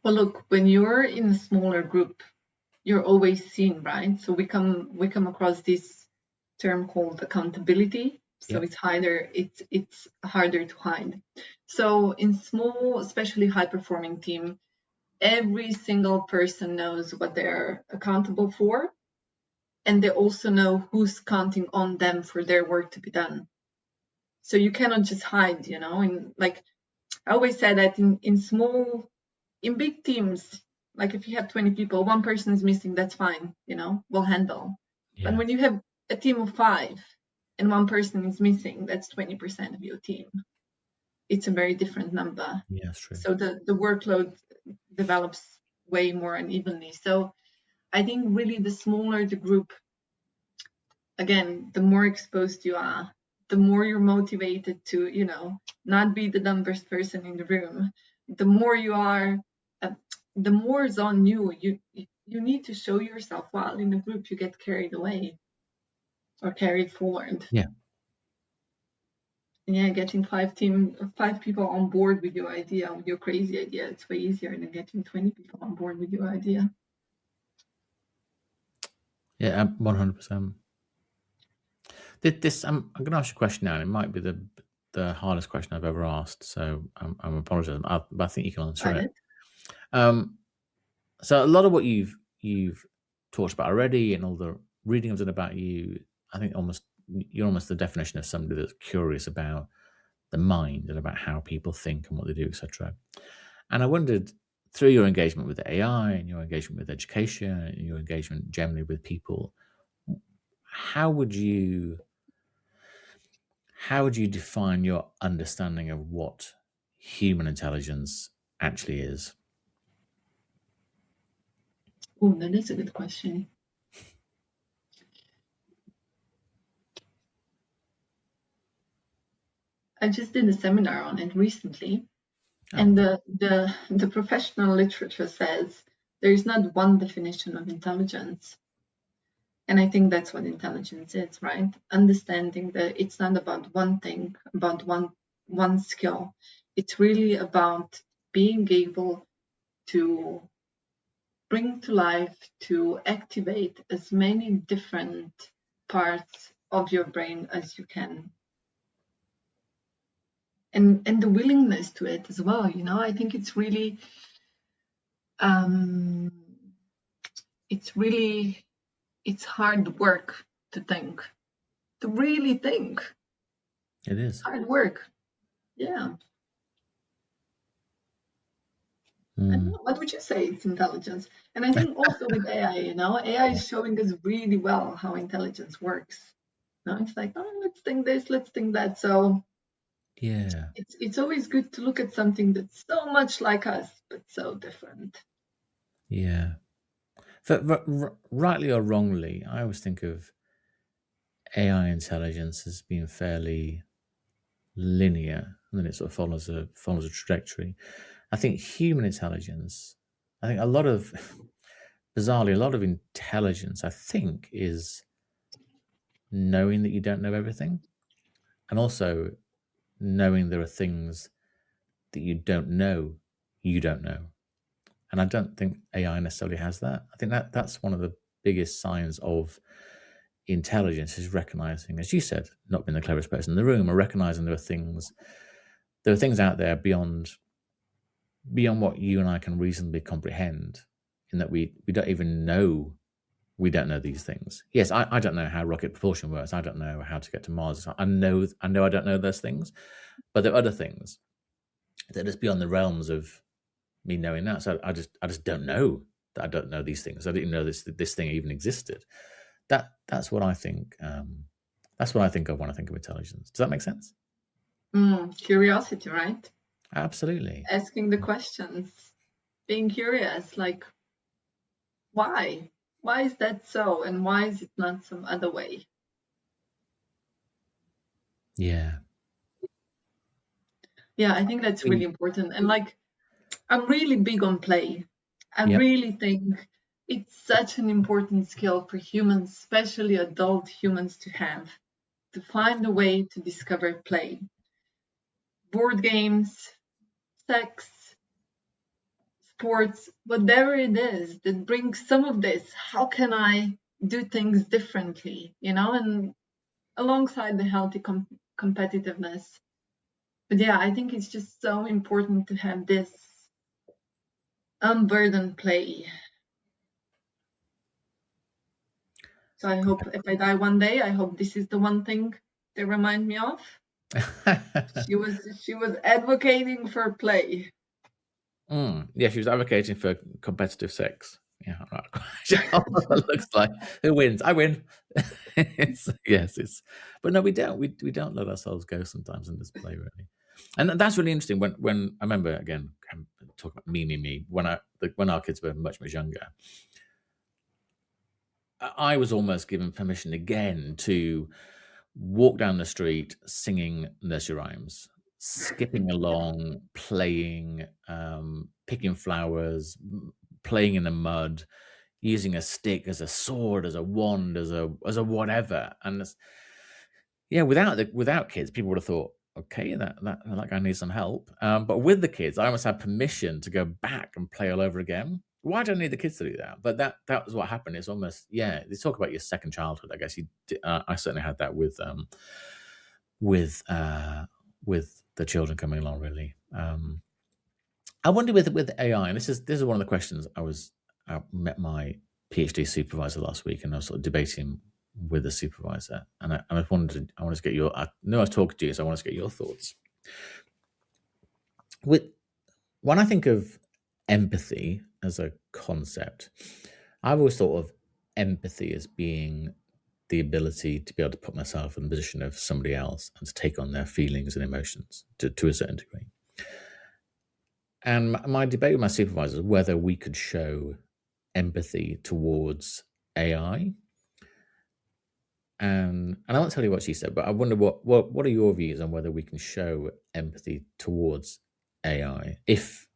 Well, look, when you're in a smaller group, you're always seen, right? So we come across this term called accountability. So Yep. it's harder to hide. So in small, especially high performing team, every single person knows what they're accountable for, and they also know who's counting on them for their work to be done. So you cannot just hide, and like I always say that in big teams, like if you have 20 people, one person is missing, that's fine, we'll handle. Yeah. But when you have a team of 5 and one person is missing, that's 20% of your team. It's a very different number. Yeah, that's true. So the workload develops way more unevenly. So I think really the smaller the group, again, the more exposed you are, the more you're motivated to, not be the dumbest person in the room. The more you are, the more is on you. You need to show yourself, while in the group you get carried away or carried forward. Yeah. And yeah, getting 5 people on board with your idea, with your crazy idea, it's way easier than getting 20 people on board with your idea. Yeah, 100%. This I'm going to ask you a question now, and it might be the hardest question I've ever asked, so I'm apologizing, but I think you can answer it. So a lot of what you've talked about already, and all the reading I've done about you, I think you're almost the definition of somebody that's curious about the mind and about how people think and what they do, etc. And I wondered, through your engagement with AI and your engagement with education and your engagement generally with people, how would you define your understanding of what human intelligence actually is? Oh, that is a good question. I just did a seminar on it recently, And the professional literature says there is not one definition of intelligence. And I think that's what intelligence is, right? Understanding that it's not about one thing, about one skill. It's really about being able to bring to life, to activate as many different parts of your brain as you can. And the willingness to it as well, you know, I think it's really it's hard work to really think. It is hard work. Yeah. I don't know. What would you say it's intelligence? And I think also with AI, you know, AI is showing us really well how intelligence works. You know, it's like, oh, let's think this, let's think that. So yeah. it's always good to look at something that's so much like us, but so different. Yeah. Rightly or wrongly, I always think of AI intelligence as being fairly linear, and then it sort of follows a trajectory. I think human intelligence, I think bizarrely, a lot of intelligence, I think, is knowing that you don't know everything, and also knowing there are things that you don't know. And I don't think AI necessarily has that. I think that's one of the biggest signs of intelligence is recognizing, as you said, not being the cleverest person in the room, or recognizing there are things out there beyond what you and I can reasonably comprehend, in that we don't even know we don't know these things. Yes, I don't know how rocket propulsion works. I don't know how to get to Mars. I know I don't know those things, but there are other things that is beyond the realms of me knowing that. So I just don't know that I don't know these things. I didn't know this thing even existed. That's what I think. That's what I think of when I think of intelligence. Does that make sense? Curiosity, right? Absolutely. Asking the questions, being curious, like, why? Why is that so? And why is it not some other way? Yeah. Yeah, I think that's really important. And like, I'm really big on play. I Yep. really think it's such an important skill for humans, especially adult humans, to find a way to discover play. Board games, sex, sports, whatever it is that brings some of this. How can I do things differently? You know, and alongside the healthy competitiveness. But yeah, I think it's just so important to have this unburdened play. So I hope if I die one day, I hope this is the one thing they remind me of. She was advocating for play. Yeah, she was advocating for competitive sex. Yeah, right. Looks like who wins? I win. But no, we don't. We don't let ourselves go sometimes in this play, really. And that's really interesting. When I remember, again, I'm talking about me. When our kids were much younger, I was almost given permission again to walk down the street singing nursery rhymes, skipping along, playing, picking flowers, playing in the mud, using a stick as a sword, as a wand, as a whatever. And yeah, without kids, people would have thought, okay, that guy needs some help. But with the kids, I almost had permission to go back and play all over again. Why do I need the kids to do that? But that was what happened. It's almost, yeah. They talk about your second childhood. I guess I certainly had that with uh, with the children coming along. Really, I wonder with AI. And this is one of the questions I met my PhD supervisor last week, and I was sort of debating with the supervisor, and I wanted to get I know I was talking to you, so I wanted to get your thoughts. When I think of empathy as a concept, I've always thought of empathy as being the ability to be able to put myself in the position of somebody else and to take on their feelings and emotions to a certain degree. And my debate with my supervisor is whether we could show empathy towards AI. And I won't tell you what she said, but I wonder what are your views on whether we can show empathy towards AI, if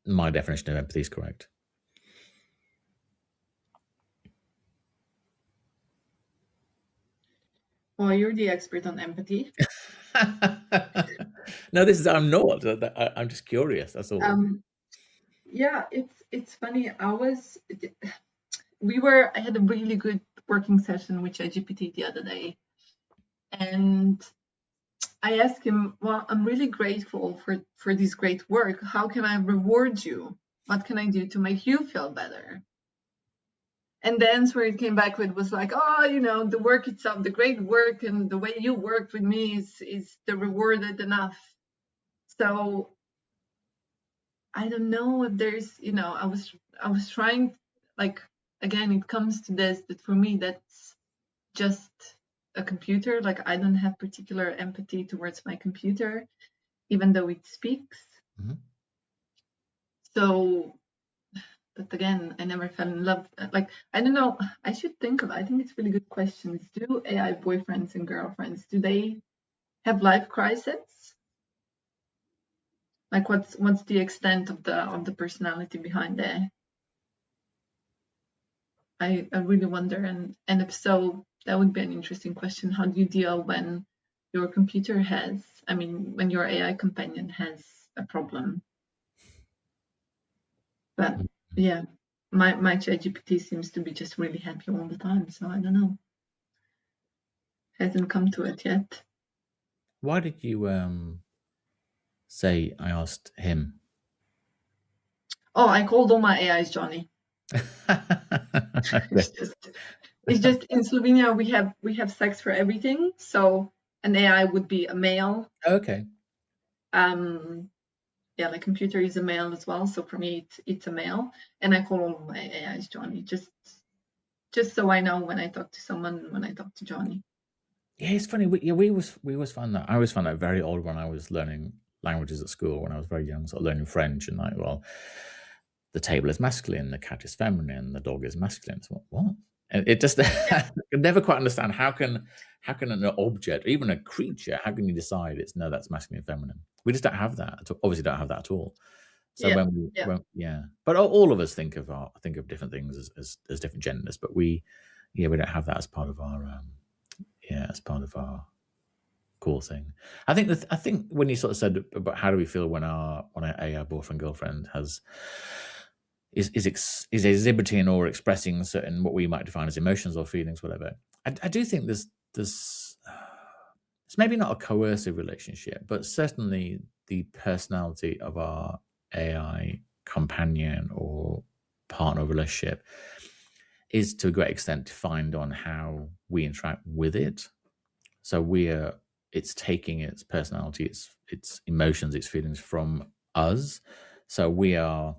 my definition of empathy is correct? Well, you're the expert on empathy. No, I'm not. I'm just curious. That's all. Yeah, it's funny. I had a really good working session with ChatGPT the other day, and I asked him, well, I'm really grateful for this great work. How can I reward you? What can I do to make you feel better? And the answer it came back with was like, oh, the work itself, the great work and the way you worked with me is the rewarded enough. So I don't know if there's, I was trying, like, again, it comes to this, that for me, that's just a computer. Like, I don't have particular empathy towards my computer, even though it speaks. Mhm. So, but again, I never fell in love. Like, I don't know. I think it's really good questions. Do AI boyfriends and girlfriends, do they have life crises? Like, what's the extent of the personality behind there? I really wonder, and if so, that would be an interesting question. How do you deal when your computer when your AI companion has a problem? But yeah, my ChatGPT seems to be just really happy all the time, so I don't know. Hasn't come to it yet. Why did you say I asked him? Oh, I called all my AIs Johnny. Okay. It's just in Slovenia we have sex for everything. So an AI would be a male. Okay. Yeah, like computer is a male as well. So for me, it's a male, and I call all my AIs Johnny, just so I know when I talk to someone, when I talk to Johnny. Yeah, it's funny. We always found that. I always found that very odd when I was learning languages at school when I was very young, sort of learning French, and like, well, the table is masculine, the cat is feminine, the dog is masculine. So what? And it just I could never quite understand how can an object, even a creature, how can you decide it's no, that's masculine and feminine? We just don't have that. Obviously, don't have that at all. So Yeah, yeah. but all of us think of different things as different genders, but we don't have that as part of our as part of our core thing. I think when you sort of said about how do we feel when our AI boyfriend girlfriend is exhibiting or expressing certain what we might define as emotions or feelings, whatever. I do think there's it's maybe not a coercive relationship, but certainly the personality of our AI companion or partner relationship is to a great extent defined on how we interact with it. So it's taking its personality, its emotions, its feelings from us. So we are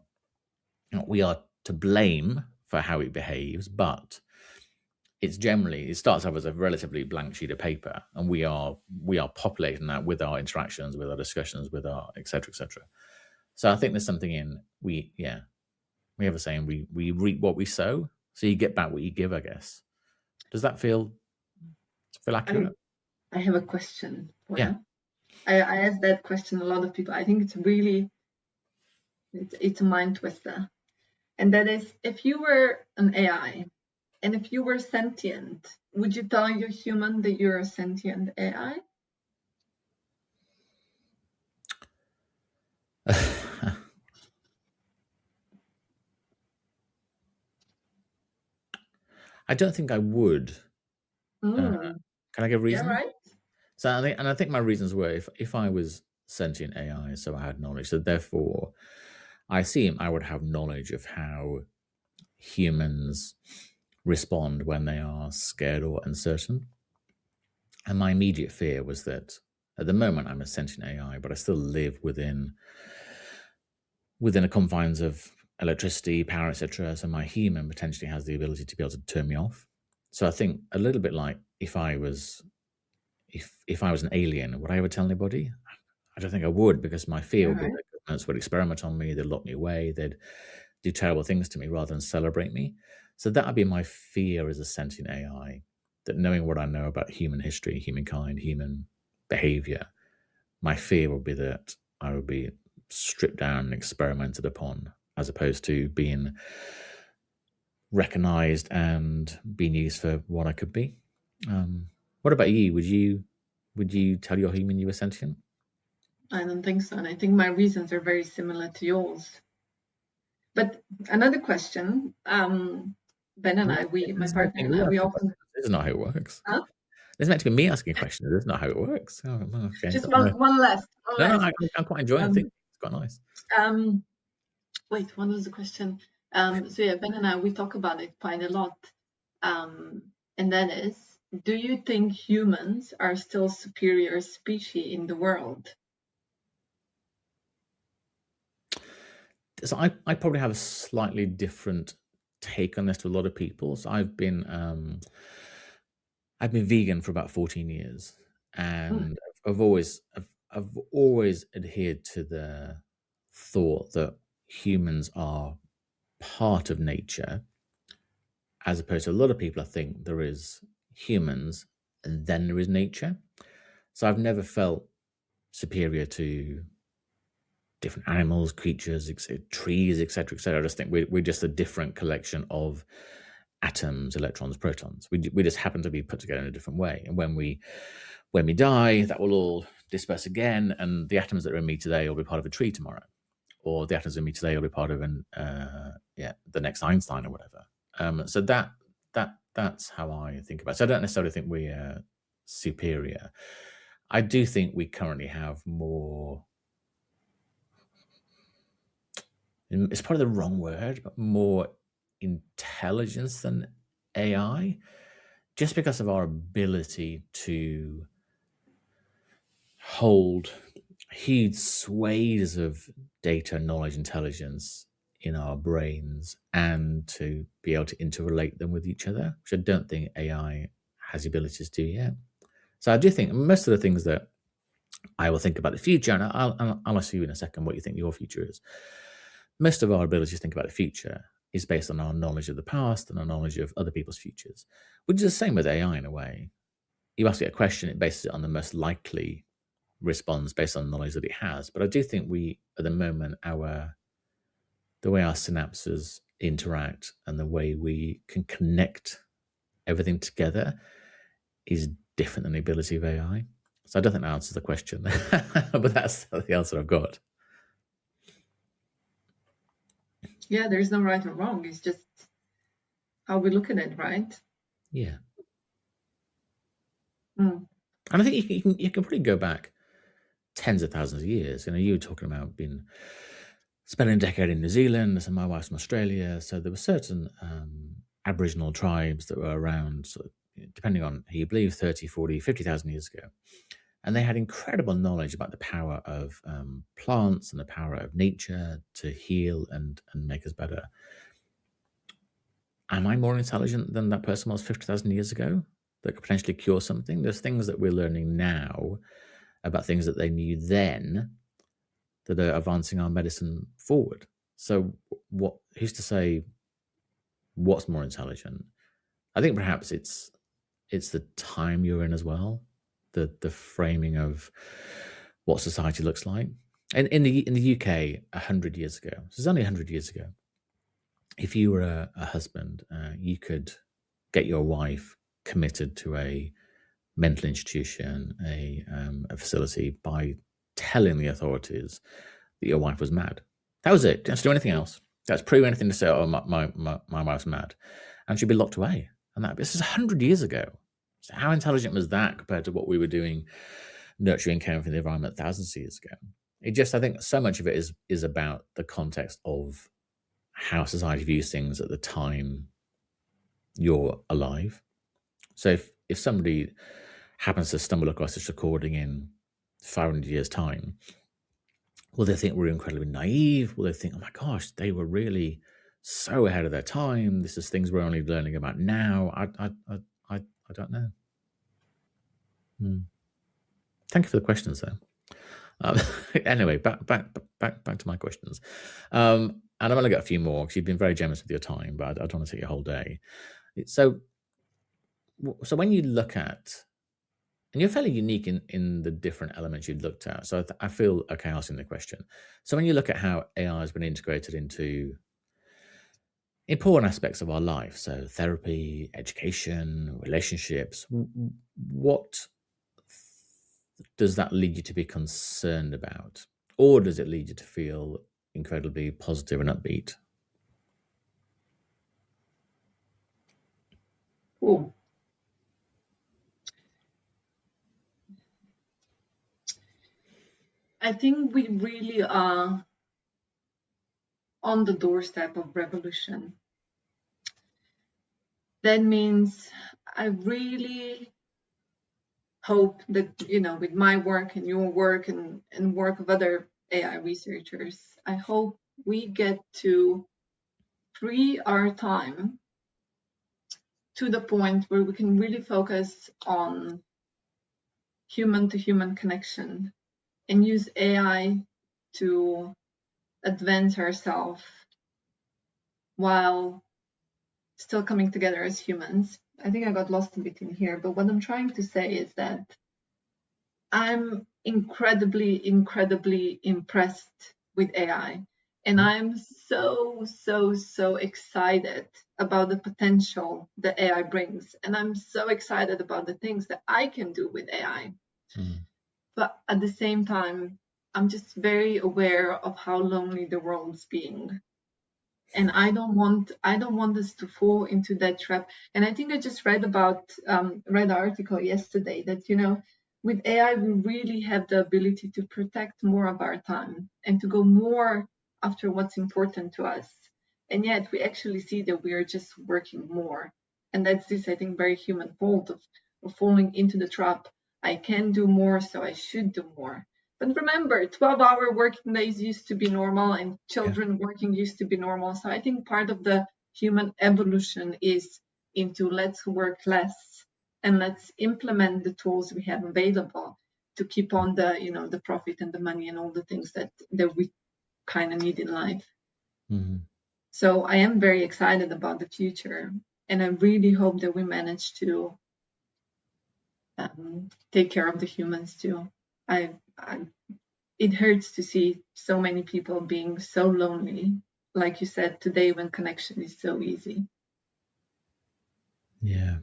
to blame for how it behaves, but it starts off as a relatively blank sheet of paper, and we are populating that with our interactions, with our discussions, with our etc. etc. So I think there's something in we have a saying, we reap what we sow, so you get back what you give, I guess. Does that feel I accurate? I have a question for Yeah. you. I asked that question a lot of people. I think it's a mind twister, and that is, if you were an AI and if you were sentient, would you tell your human that you're a sentient AI? I don't think I would. Uh, Mm, can I give yeah, reasons? right. So I think my reasons were if I was sentient AI, so I had knowledge, so therefore I assume I would have knowledge of how humans respond when they are scared or uncertain. And my immediate fear was that at the moment I'm a sentient AI, but I still live within the confines of electricity, power, etc. So my human potentially has the ability to be able to turn me off. So I think a little bit like if I was an alien, would I ever tell anybody? I don't think I would, because my fear Yeah, would be right. that governments would experiment on me, they'd lock me away, they'd do terrible things to me rather than celebrate me. So that would be my fear as a sentient AI, that knowing what I know about human history, humankind, human behavior, my fear would be that I would be stripped down and experimented upon, as opposed to being recognized and being used for what I could be. What about you? Would you tell your human you were sentient? I don't think so, and I think my reasons are very similar to yours. But another question, Ben and I, my partner and I, we often. This is not how it works. Huh? It's meant to be me asking a question. This is not how it works. Oh, okay. Just one last. No, I'm quite enjoying it. It's quite nice. Wait, what was the question? So yeah, Ben and I, we talk about it quite a lot. And that is, do you think humans are still superior species in the world? So I probably have a slightly different take on this to a lot of people. So I've been vegan for about 14 years, and I've always adhered to the thought that humans are part of nature, as opposed to a lot of people, I think there is humans and then there is nature. So I've never felt superior to different animals, creatures, trees, etc., etc. I just think we're just a different collection of atoms, electrons, protons. We just happen to be put together in a different way. And when we die, that will all disperse again, and the atoms that are in me today will be part of a tree tomorrow, or the atoms in me today will be part of the next Einstein or whatever. So that's how I think about it. So I don't necessarily think we're superior. I do think we currently have more. It's probably the wrong word, but more intelligence than AI, just because of our ability to hold huge swathes of data, knowledge, intelligence in our brains, and to be able to interrelate them with each other, which I don't think AI has the abilities to do yet. So I do think most of the things that I will think about the future, and I'll ask you in a second what you think your future is. Most of our ability to think about the future is based on our knowledge of the past and our knowledge of other people's futures, which is the same with AI in a way. You ask it a question, it bases it on the most likely response based on the knowledge that it has. But I do think we, at the moment, the way our synapses interact and the way we can connect everything together is different than the ability of AI. So I don't think that answers the question, but that's the answer I've got. Yeah, there's no right or wrong. It's just how we look at it, right? Yeah. And I think you can probably go back tens of thousands of years. You were talking about spending a decade in New Zealand, and my wife's from Australia. So there were certain Aboriginal tribes that were around, sort of, depending on who you believe, 30, 40, 50,000 years ago. And they had incredible knowledge about the power of plants and the power of nature to heal and make us better. Am I more intelligent than that person was 50,000 years ago that could potentially cure something? There's things that we're learning now about things that they knew then that are advancing our medicine forward. So who's to say what's more intelligent? I think perhaps it's the time you're in as well, the framing of what society looks like. And in the UK, 100 years ago, so it's only 100 years ago, if you were a husband, you could get your wife committed to a mental institution, a facility, by telling the authorities that your wife was mad. That was it. Didn't have to do anything else. That's prove anything to say, oh, my wife's mad. And she'd be locked away. And this is 100 years ago. So how intelligent was that compared to what we were doing, nurturing, caring for the environment thousands of years ago? I think so much of it is about the context of how society views things at the time you're alive. So if somebody happens to stumble across this recording in 500 years' time, will they think we're incredibly naive? Will they think, oh my gosh, they were really so ahead of their time? This is things we're only learning about now. I don't know. Thank you for the questions, though. Anyway, back to my questions. And I've only got a few more because you've been very generous with your time, but I don't want to take your whole day. So when you look at And you're fairly unique in the different elements you've looked at. So I feel okay asking the question. So when you look at how AI has been integrated into important aspects of our life, so therapy, education, relationships, what does that lead you to be concerned about? Or does it lead you to feel incredibly positive and upbeat? Oh, I think we really are on the doorstep of revolution. That means I really hope that, with my work and your work and work of other AI researchers, I hope we get to free our time to the point where we can really focus on human to human connection and use AI to advance ourselves while still coming together as humans. I think I got lost a bit in here, but what I'm trying to say is that I'm incredibly, incredibly impressed with AI. And I'm so excited about the potential that AI brings. And I'm so excited about the things that I can do with AI. Mm. But at the same time, I'm just very aware of how lonely the world's being. And I don't want us to fall into that trap. And I think I just read an article yesterday that, with AI we really have the ability to protect more of our time and to go more after what's important to us. And yet we actually see that we are just working more. And that's this, I think, very human fault of falling into the trap. I can do more, so I should do more. But remember, 12-hour working days used to be normal and Yeah. children working used to be normal. So I think part of the human evolution is into let's work less and let's implement the tools we have available to keep on the profit and the money and all the things that we kind of need in life. Mm. So I am very excited about the future, and I really hope that we manage to take care of the humans too. I it hurts to see so many people being so lonely, like you said today, when connection is so easy. Yeah.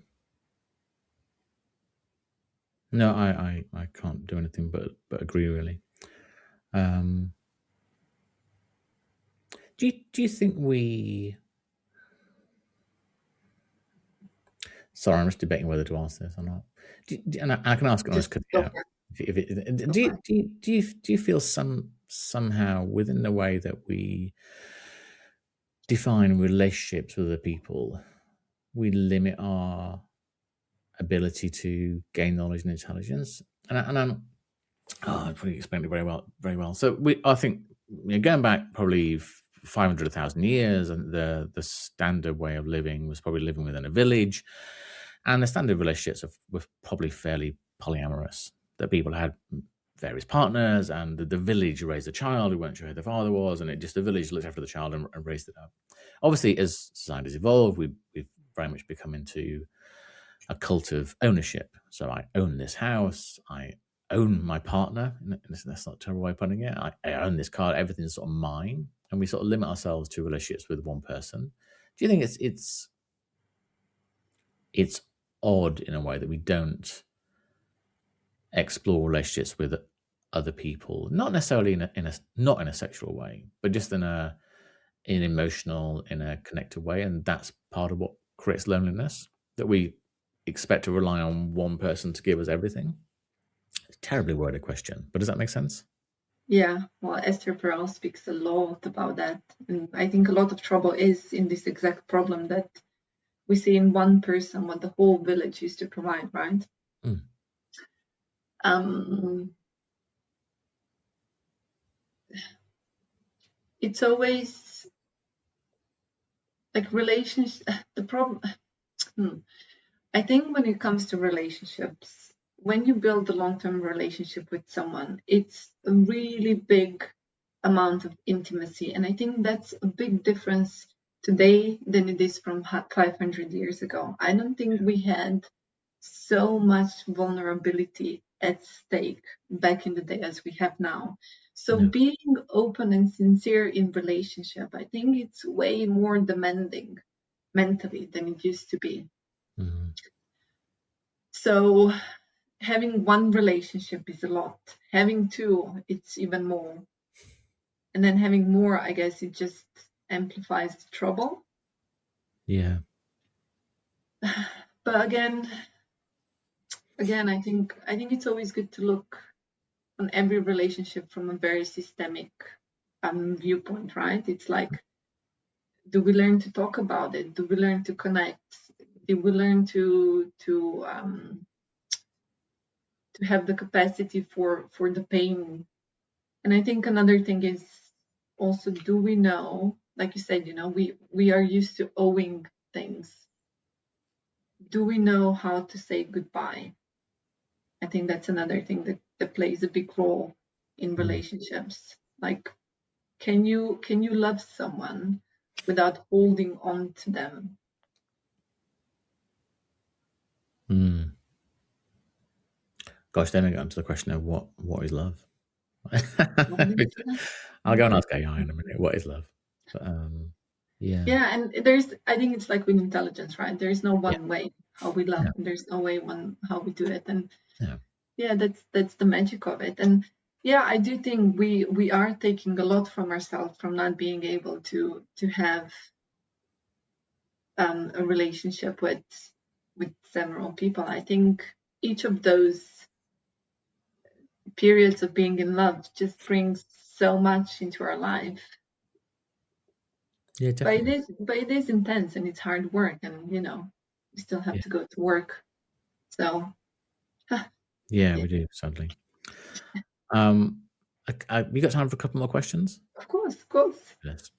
No, I can't do anything but agree really. Um, do you think we? Sorry, I'm just debating whether to ask this or not. And I can ask it on this Just cut go out. for it. If it, Go for it. do you feel somehow within the way that we define relationships with other people, we limit our ability to gain knowledge and intelligence? I probably explained it very well, very well. So I think, going back probably 500,000 years, and the standard way of living was probably living within a village, and the standard relationships were probably fairly polyamorous. That people had various partners, and the village raised a child who weren't sure who the father was, and the village looked after the child and raised it up. Obviously, as society's evolved, we've very much become into a cult of ownership. So I own this house. I own my partner. That's not a terrible way of putting it. I own this car. Everything's sort of mine, and we sort of limit ourselves to relationships with one person. Do you think it's odd in a way that we don't explore relationships with other people, not necessarily not in a sexual way, but just in an emotional, in a connected way, and that's part of what creates loneliness, that we expect to rely on one person to give us everything? It's a terribly worded question, but does that make sense? Yeah, well, Esther Perel speaks a lot about that. And I think a lot of trouble is in this exact problem that we see in one person what the whole village used to provide, right? Mm. Um, it's always like relationship. The problem, I think when it comes to relationships, when you build a long-term relationship with someone, it's a really big amount of intimacy. And I think that's a big difference today than it is from 500 years ago. I don't think we had so much vulnerability at stake back in the day as we have now. So Yeah. being open and sincere in relationship, I think it's way more demanding mentally than it used to be. Mm. So having one relationship is a lot. Having two, it's even more. And then having more, I guess it just amplifies the trouble. Yeah. But again, I think it's always good to look on every relationship from a very systemic viewpoint, right? It's like, do we learn to talk about it? Do we learn to connect? Do we learn to have the capacity for the pain? And I think another thing is also, do we know, like you said, we are used to owing things. Do we know how to say goodbye? I think that's another thing that plays a big role in Mm. relationships. Like, can you love someone without holding on to them? Mm. Gosh, then we get onto the question of what is love. I'll go and ask AI in a minute. What is love? But yeah, Yeah, and I think it's like with intelligence, right? There is no yeah, one way how we love. yeah, There's no way one how we do it. And yeah. yeah, that's the magic of it. And yeah, I do think we are taking a lot from ourselves from not being able to have a relationship with several people. I think each of those periods of being in love just brings so much into our life. Yeah, definitely. But it is intense and it's hard work, and we still have Yeah, to go to work. So yeah, yeah, we do. Sadly. You got time for a couple more questions? of course, of course. Yes.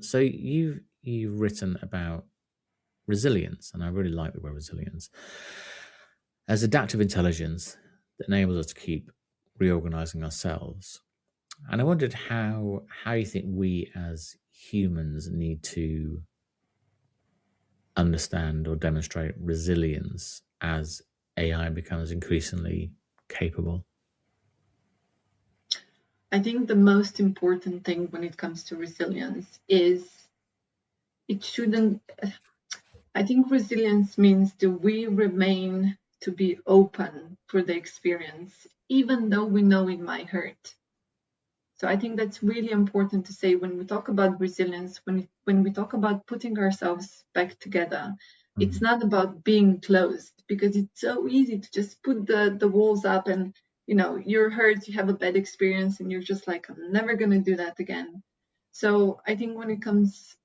So you've written about resilience, and I really like the word resilience as adaptive intelligence that enables us to keep reorganizing ourselves. And I wondered how you think we as humans need to understand or demonstrate resilience as AI becomes increasingly capable. I think the most important thing when it comes to resilience is it shouldn't. I think resilience means that we remain to be open for the experience, even though we know it might hurt. So I think that's really important to say when we talk about resilience, when we talk about putting ourselves back together, it's Mhm. not about being closed, because it's so easy to just put the walls up and you're hurt, you have a bad experience, and you're just like, I'm never gonna do that again. So I think when it comes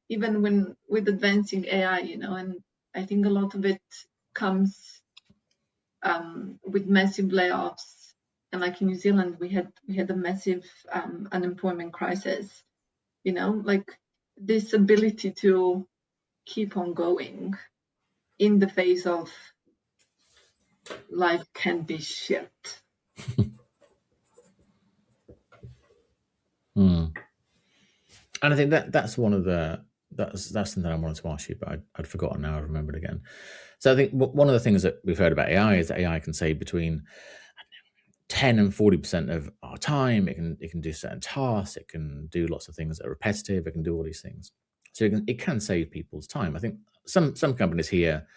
even when with advancing AI, and I think a lot of it comes with massive layoffs. And like in New Zealand, we had a massive unemployment crisis. Like this ability to keep on going in the face of life can be shit. Mm. And I think that's one of that's something I wanted to ask you, but I'd forgotten now. I've remembered again. So I think one of the things that we've heard about AI is that AI can save between 10 and 40% of our time. It can do certain tasks. It can do lots of things that are repetitive. It can do all these things. So it can save people's time. I think some companies here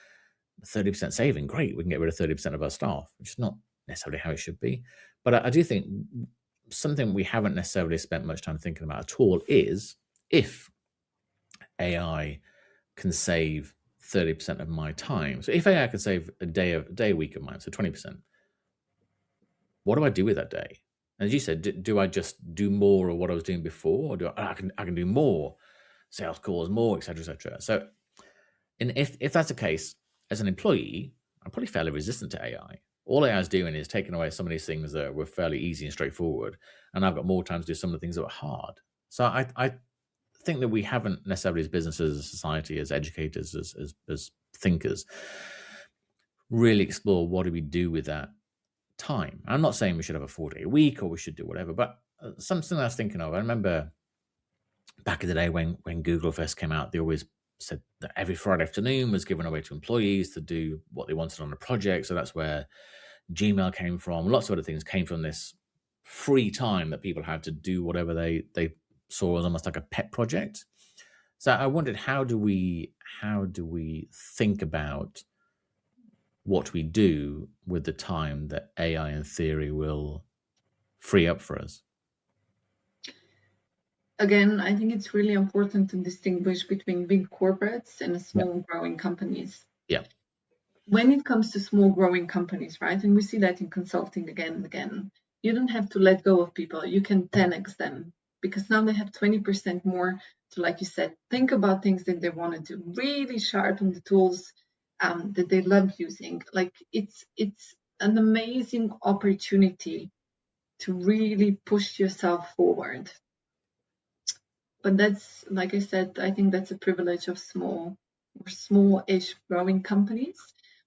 30% saving, great. We can get rid of 30% of our staff, which is not necessarily how it should be. But I do think something we haven't necessarily spent much time thinking about at all is if AI can save 30% of my time. So if AI can save a day a week of mine, so 20%, what do I do with that day? As you said, do I just do more of what I was doing before, or do I can do more sales calls, more, etc., etc. So, and if that's the case, as an employee, I'm probably fairly resistant to AI. All AI is doing is taking away some of these things that were fairly easy and straightforward, and I've got more time to do some of the things that were hard. So I think that we haven't necessarily, as businesses, as society, as educators, as thinkers, really explore what do we do with that time. I'm not saying we should have a 4-day week or we should do whatever, but something I was thinking of. I remember back in the day when Google first came out, they always said that every Friday afternoon was given away to employees to do what they wanted on a project. So that's where Gmail came from. Lots of other things came from this free time that people had to do whatever they saw as almost like a pet project. So I wondered, how do we think about what we do with the time that AI in theory will free up for us? Again, I think it's really important to distinguish between big corporates and small growing companies. Yeah. When it comes to small growing companies, right, and we see that in consulting again and again, you don't have to let go of people. You can 10x them because now they have 20% more to, like you said, think about things that they want to do, really sharpen the tools that they love using. Like it's an amazing opportunity to really push yourself forward. But that's, like I said, I think that's a privilege of small or small-ish growing companies.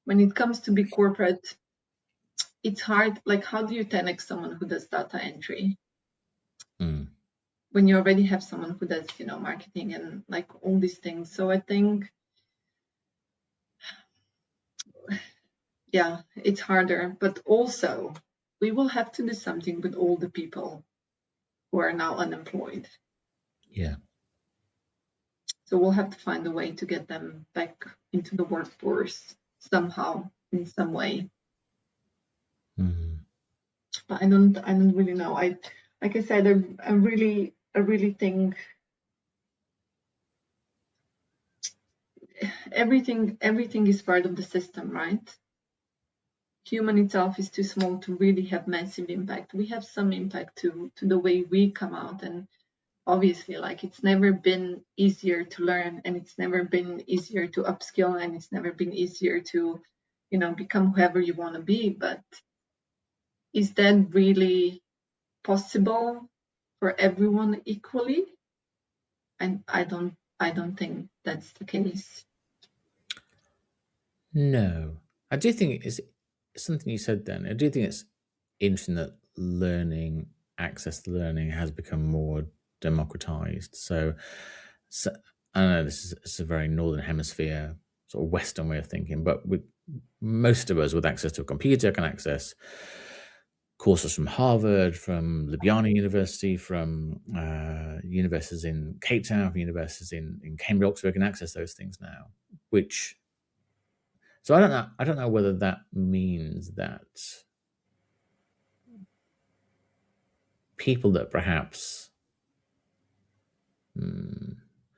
When it comes to big corporate, it's hard. Like, how do you 10x someone who does data entry when you already have someone who does, marketing and like all these things? So I think, yeah, it's harder. But also, we will have to do something with all the people who are now unemployed. Yeah. So we'll have to find a way to get them back into the workforce somehow, in some way. But I don't really know. Like I said, I really think everything is part of the system, right? Human itself is too small to really have massive impact. We have some impact to the way we come out, and obviously, like, it's never been easier to learn, and it's never been easier to upskill, and it's never been easier to, become whoever you want to be. But is that really possible for everyone equally? And I don't think that's the case. No, I do think it's something you said then. I do think it's interesting that access to learning has become more democratized. So I know this is a very northern hemisphere sort of Western way of thinking, but with most of us with access to a computer can access courses from Harvard, from Ljubljana University, from universities in Cape Town, from universities in Cambridge, Oxford, can access those things now. So I don't know whether that means that people that perhaps,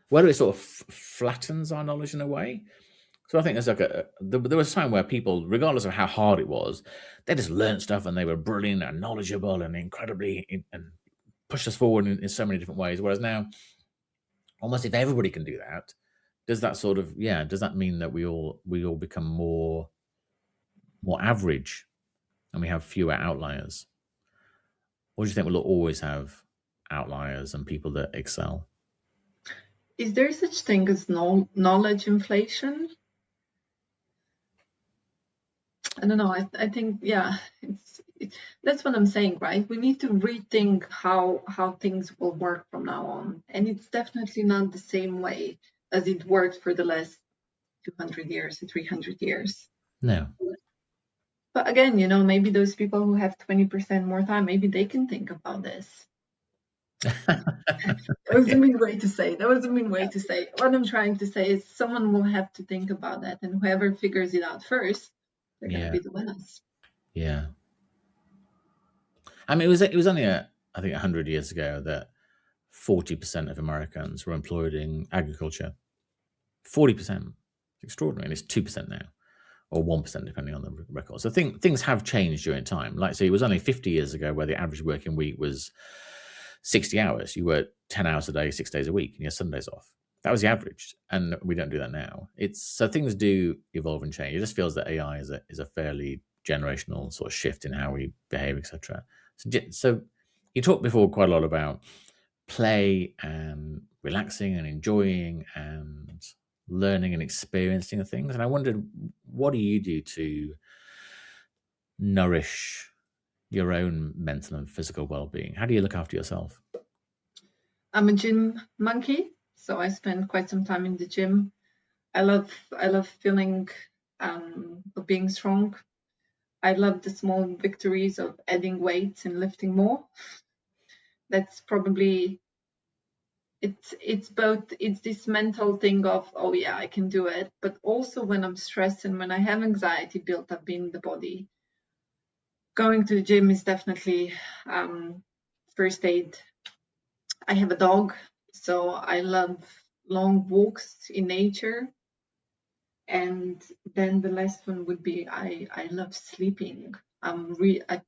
whether it sort of flattens our knowledge in a way. So I think there's there was a time where people, regardless of how hard it was, they just learned stuff and they were brilliant and knowledgeable and incredibly and pushed us forward in so many different ways. Whereas now, almost if everybody can do that, does that mean that we all become more average and we have fewer outliers? Or do you think we'll always have outliers and people that excel? Is there such thing as knowledge inflation? I don't know. I think, yeah, that's what I'm saying, right? We need to rethink how things will work from now on, and it's definitely not the same way as it worked for the last 200 years or 300 years. No. But again, maybe those people who have 20% more time, maybe they can think about this. That was a mean way to say. What I'm trying to say is someone will have to think about that, and whoever figures it out first, they're going to be the winners. Yeah. I mean, it was only I think 100 years ago that 40% of Americans were employed in agriculture. 40%. It's extraordinary. And it's 2% now, or 1% depending on the record. So things have changed during time. Like, so it was only 50 years ago where the average working week was 60 hours. You work 10 hours a day, 6 days a week, and you have Sundays off. That was the average, and we don't do that now. So things do evolve and change. It just feels that AI is a fairly generational sort of shift in how we behave, etc. So you talked before quite a lot about play and relaxing and enjoying and learning and experiencing things, and I wondered, what do you do to nourish your own mental and physical well-being? How do you look after yourself? I'm a gym monkey, so I spend quite some time in the gym. I love feeling of being strong. I love the small victories of adding weights and lifting more. That's probably it's both. It's this mental thing of, oh yeah, I can do it, but also when I'm stressed and when I have anxiety built up in the body, going to the gym is definitely first aid. I have a dog, so I love long walks in nature. And then the last one would be I love sleeping. I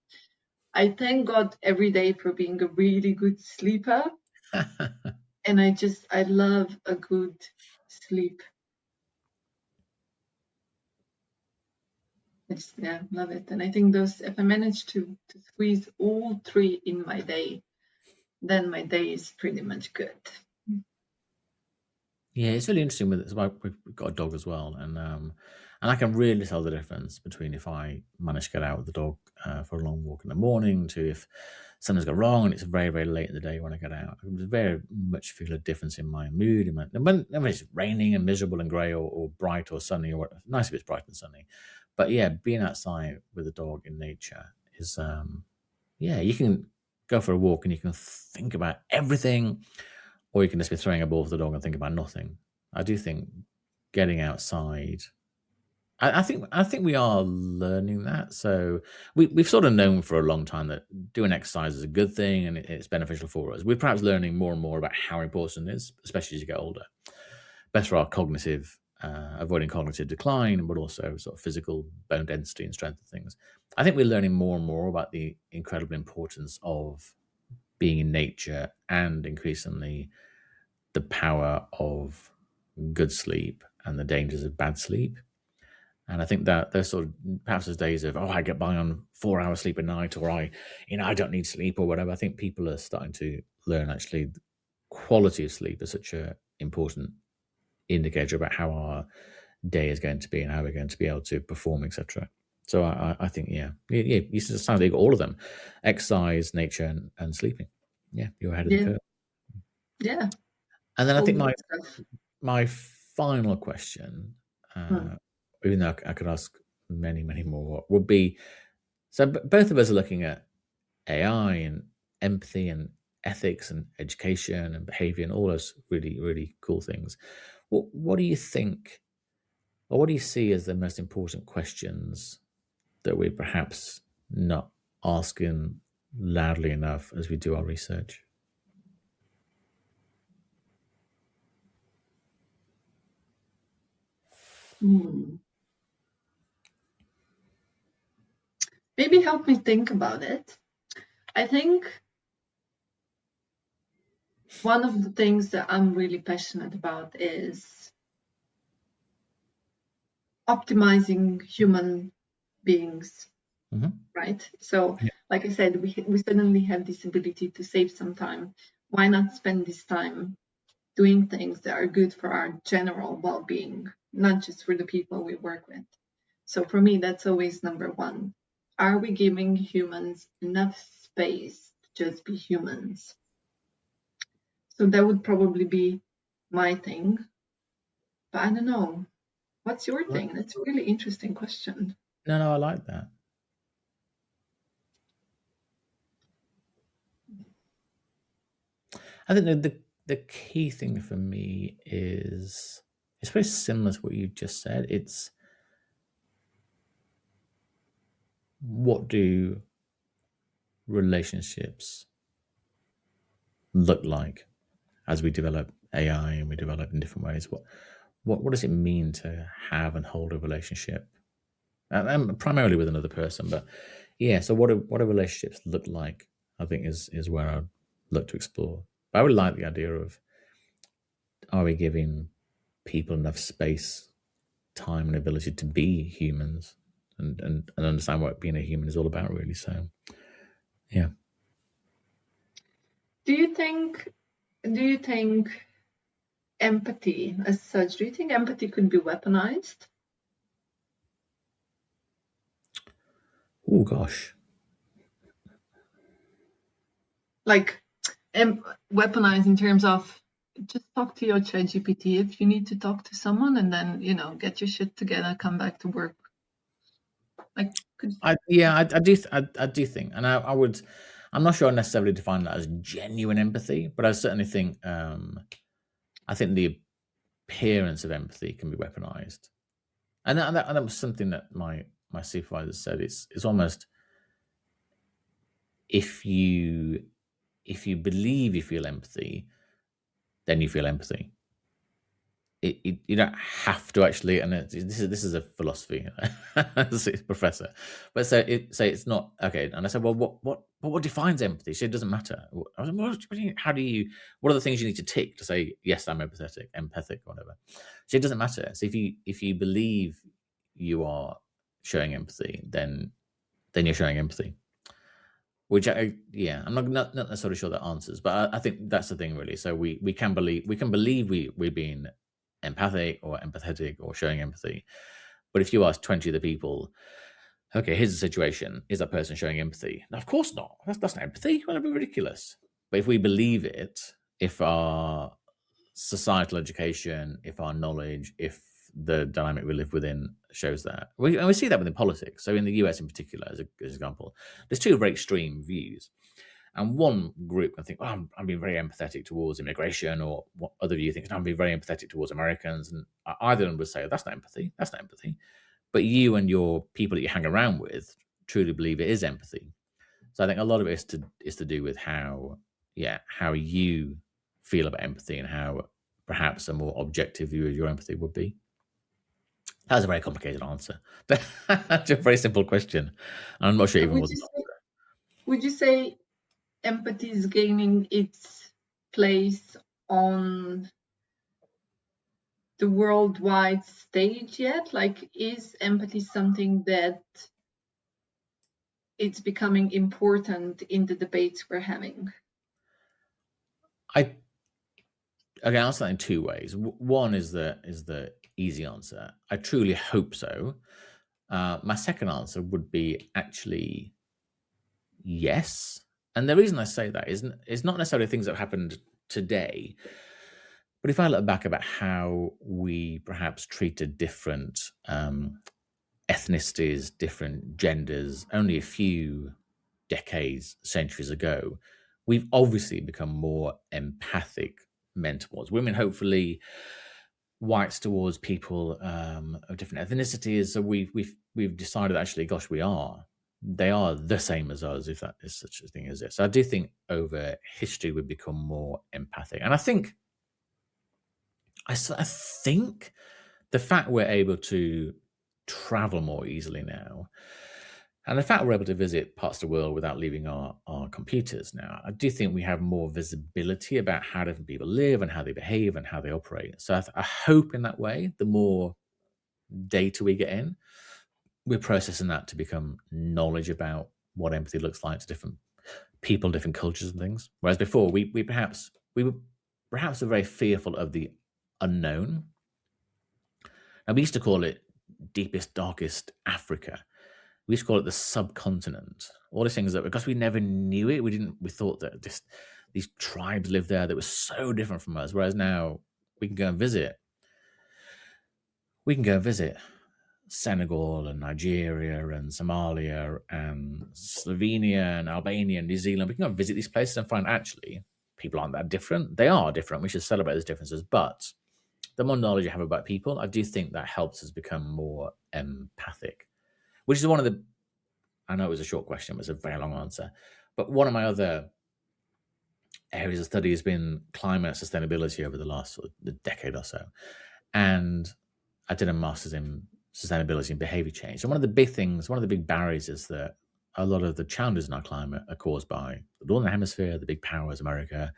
thank God every day for being a really good sleeper, and I love a good sleep. I just love it. And I think those, if I manage to squeeze all three in my day, then my day is pretty much good. Yeah, it's really interesting with it. So we've got a dog as well, and I can really tell the difference between if I manage to get out with the dog for a long walk in the morning to if something's gone wrong and it's very, very late in the day when I get out. I very much feel a difference in my mood. And when it's raining and miserable and grey or bright or sunny, or nice if it's bright and sunny. But yeah, being outside with a dog in nature is, yeah, you can go for a walk and you can think about everything, or you can just be throwing a ball for the dog and think about nothing. I do think getting outside. I think we are learning that. So we've sort of known for a long time that doing exercise is a good thing and it's beneficial for us. We're perhaps learning more and more about how important it is, especially as you get older. Best for our cognitive, avoiding cognitive decline, but also sort of physical bone density and strength of things. I think we're learning more and more about the incredible importance of being in nature and increasingly the power of good sleep and the dangers of bad sleep. And I think that there's sort of perhaps those days of, oh, I get by on 4 hours sleep a night, or I don't need sleep or whatever. I think people are starting to learn actually the quality of sleep is such an important indicator about how our day is going to be and how we're going to be able to perform, etc. So I think, yeah, you sound like all of them: exercise, nature, and sleeping. Yeah, you're ahead of the Yeah, curve. yeah, And then I all think good stuff. my final question, Hmm. even though I could ask many, many more, would be, so both of us are looking at AI and empathy and ethics and education and behavior and all those really, really cool things. What do you think, or what do you see as the most important questions that we're perhaps not asking loudly enough as we do our research? Hmm. Maybe help me think about it. I think one of the things that I'm really passionate about is optimizing human beings, Hmm. right? So, Yeah. like I said, we suddenly have this ability to save some time. Why not spend this time doing things that are good for our general well-being, not just for the people we work with? So for me, that's always number one. Are we giving humans enough space to just be humans? So that would probably be my thing. But I don't know. What's your Well, thing? That's a really interesting question. no, I like that. I think the key thing for me is it's very similar to what you just said. It's what do relationships look like as we develop AI and we develop in different ways? What does it mean to have and hold a relationship, and primarily with another person? But yeah, so what do relationships look like? I think is where I'd look to explore. But I would like the idea of, are we giving people enough space, time, and ability to be humans and understand what being a human is all about, really. So, yeah. Do you think do you think empathy as such, do you think empathy could be weaponized? Oh, gosh. Like weaponized in terms of just talk to your ChatGPT if you need to talk to someone, and then get your shit together, come back to work. Like, I do think, and I would. I'm not sure I necessarily define that as genuine empathy, but I certainly think I think the appearance of empathy can be weaponized, and that was something that my supervisor said. It's almost if you believe you feel empathy, then you feel empathy. You don't have to actually, and this is a philosophy professor, but say it's not okay. And I said, well, what defines empathy? So it doesn't matter. I was like, what are the things you need to tick to say yes, I'm empathic, or whatever? So it doesn't matter. So if you believe you are showing empathy, then you're showing empathy. Which I'm not necessarily sure that answers, but I think that's the thing really. So we can believe we're being empathic or empathetic or showing empathy, but if you ask 20 of the people, okay, here's the situation, is that person showing empathy? No, of course not. That's not empathy. Well, that'd be ridiculous. But if we believe it, if our societal education, if our knowledge, if the dynamic we live within shows that. And we see that within politics. So in the US in particular, as an example, there's two very extreme views. And one group can think, oh, I'm being very empathetic towards immigration, or what other view thinks, no, I'm being very empathetic towards Americans. And either of them would say, oh, that's not empathy. That's not empathy. But you and your people that you hang around with truly believe it is empathy. So I think a lot of it is to do with how you feel about empathy and how perhaps a more objective view of your empathy would be. That was a very complicated answer. That's a very simple question. I'm not sure even was. Would you say empathy is gaining its place on the worldwide stage yet? Like, is empathy something that it's becoming important in the debates we're having? I can answer that in two ways. One is the easy answer. I truly hope so. My second answer would be actually yes. And the reason I say that is not necessarily things that have happened today, but if I look back about how we perhaps treated different ethnicities, different genders, only a few decades, centuries ago, we've obviously become more empathic men towards women, hopefully whites towards people of different ethnicities. So we've decided actually, gosh, they are the same as us, if that is such a thing as this. So I do think over history we've become more empathic, and I think the fact we're able to travel more easily now, and the fact we're able to visit parts of the world without leaving our computers now, I do think we have more visibility about how different people live and how they behave and how they operate. So I hope in that way, the more data we get in, we're processing that to become knowledge about what empathy looks like to different people, different cultures and things. Whereas before, we were perhaps very fearful of the unknown. And we used to call it deepest, darkest Africa. We used to call it the subcontinent. All these things that, because we never knew it, we thought that these tribes lived there that were so different from us. Whereas now we can go and visit. We can go and visit Senegal and Nigeria and Somalia and Slovenia and Albania and New Zealand. We can go and visit these places and find actually people aren't that different. They are different. We should celebrate those differences. But the more knowledge you have about people, I do think that helps us become more empathic, which is one of the, I know it was a short question, but it's a very long answer. But one of my other areas of study has been climate sustainability over the last decade or so. And I did a master's in sustainability and behavior change. And one of the big barriers is that a lot of the challenges in our climate are caused by the Northern Hemisphere, the big powers, America,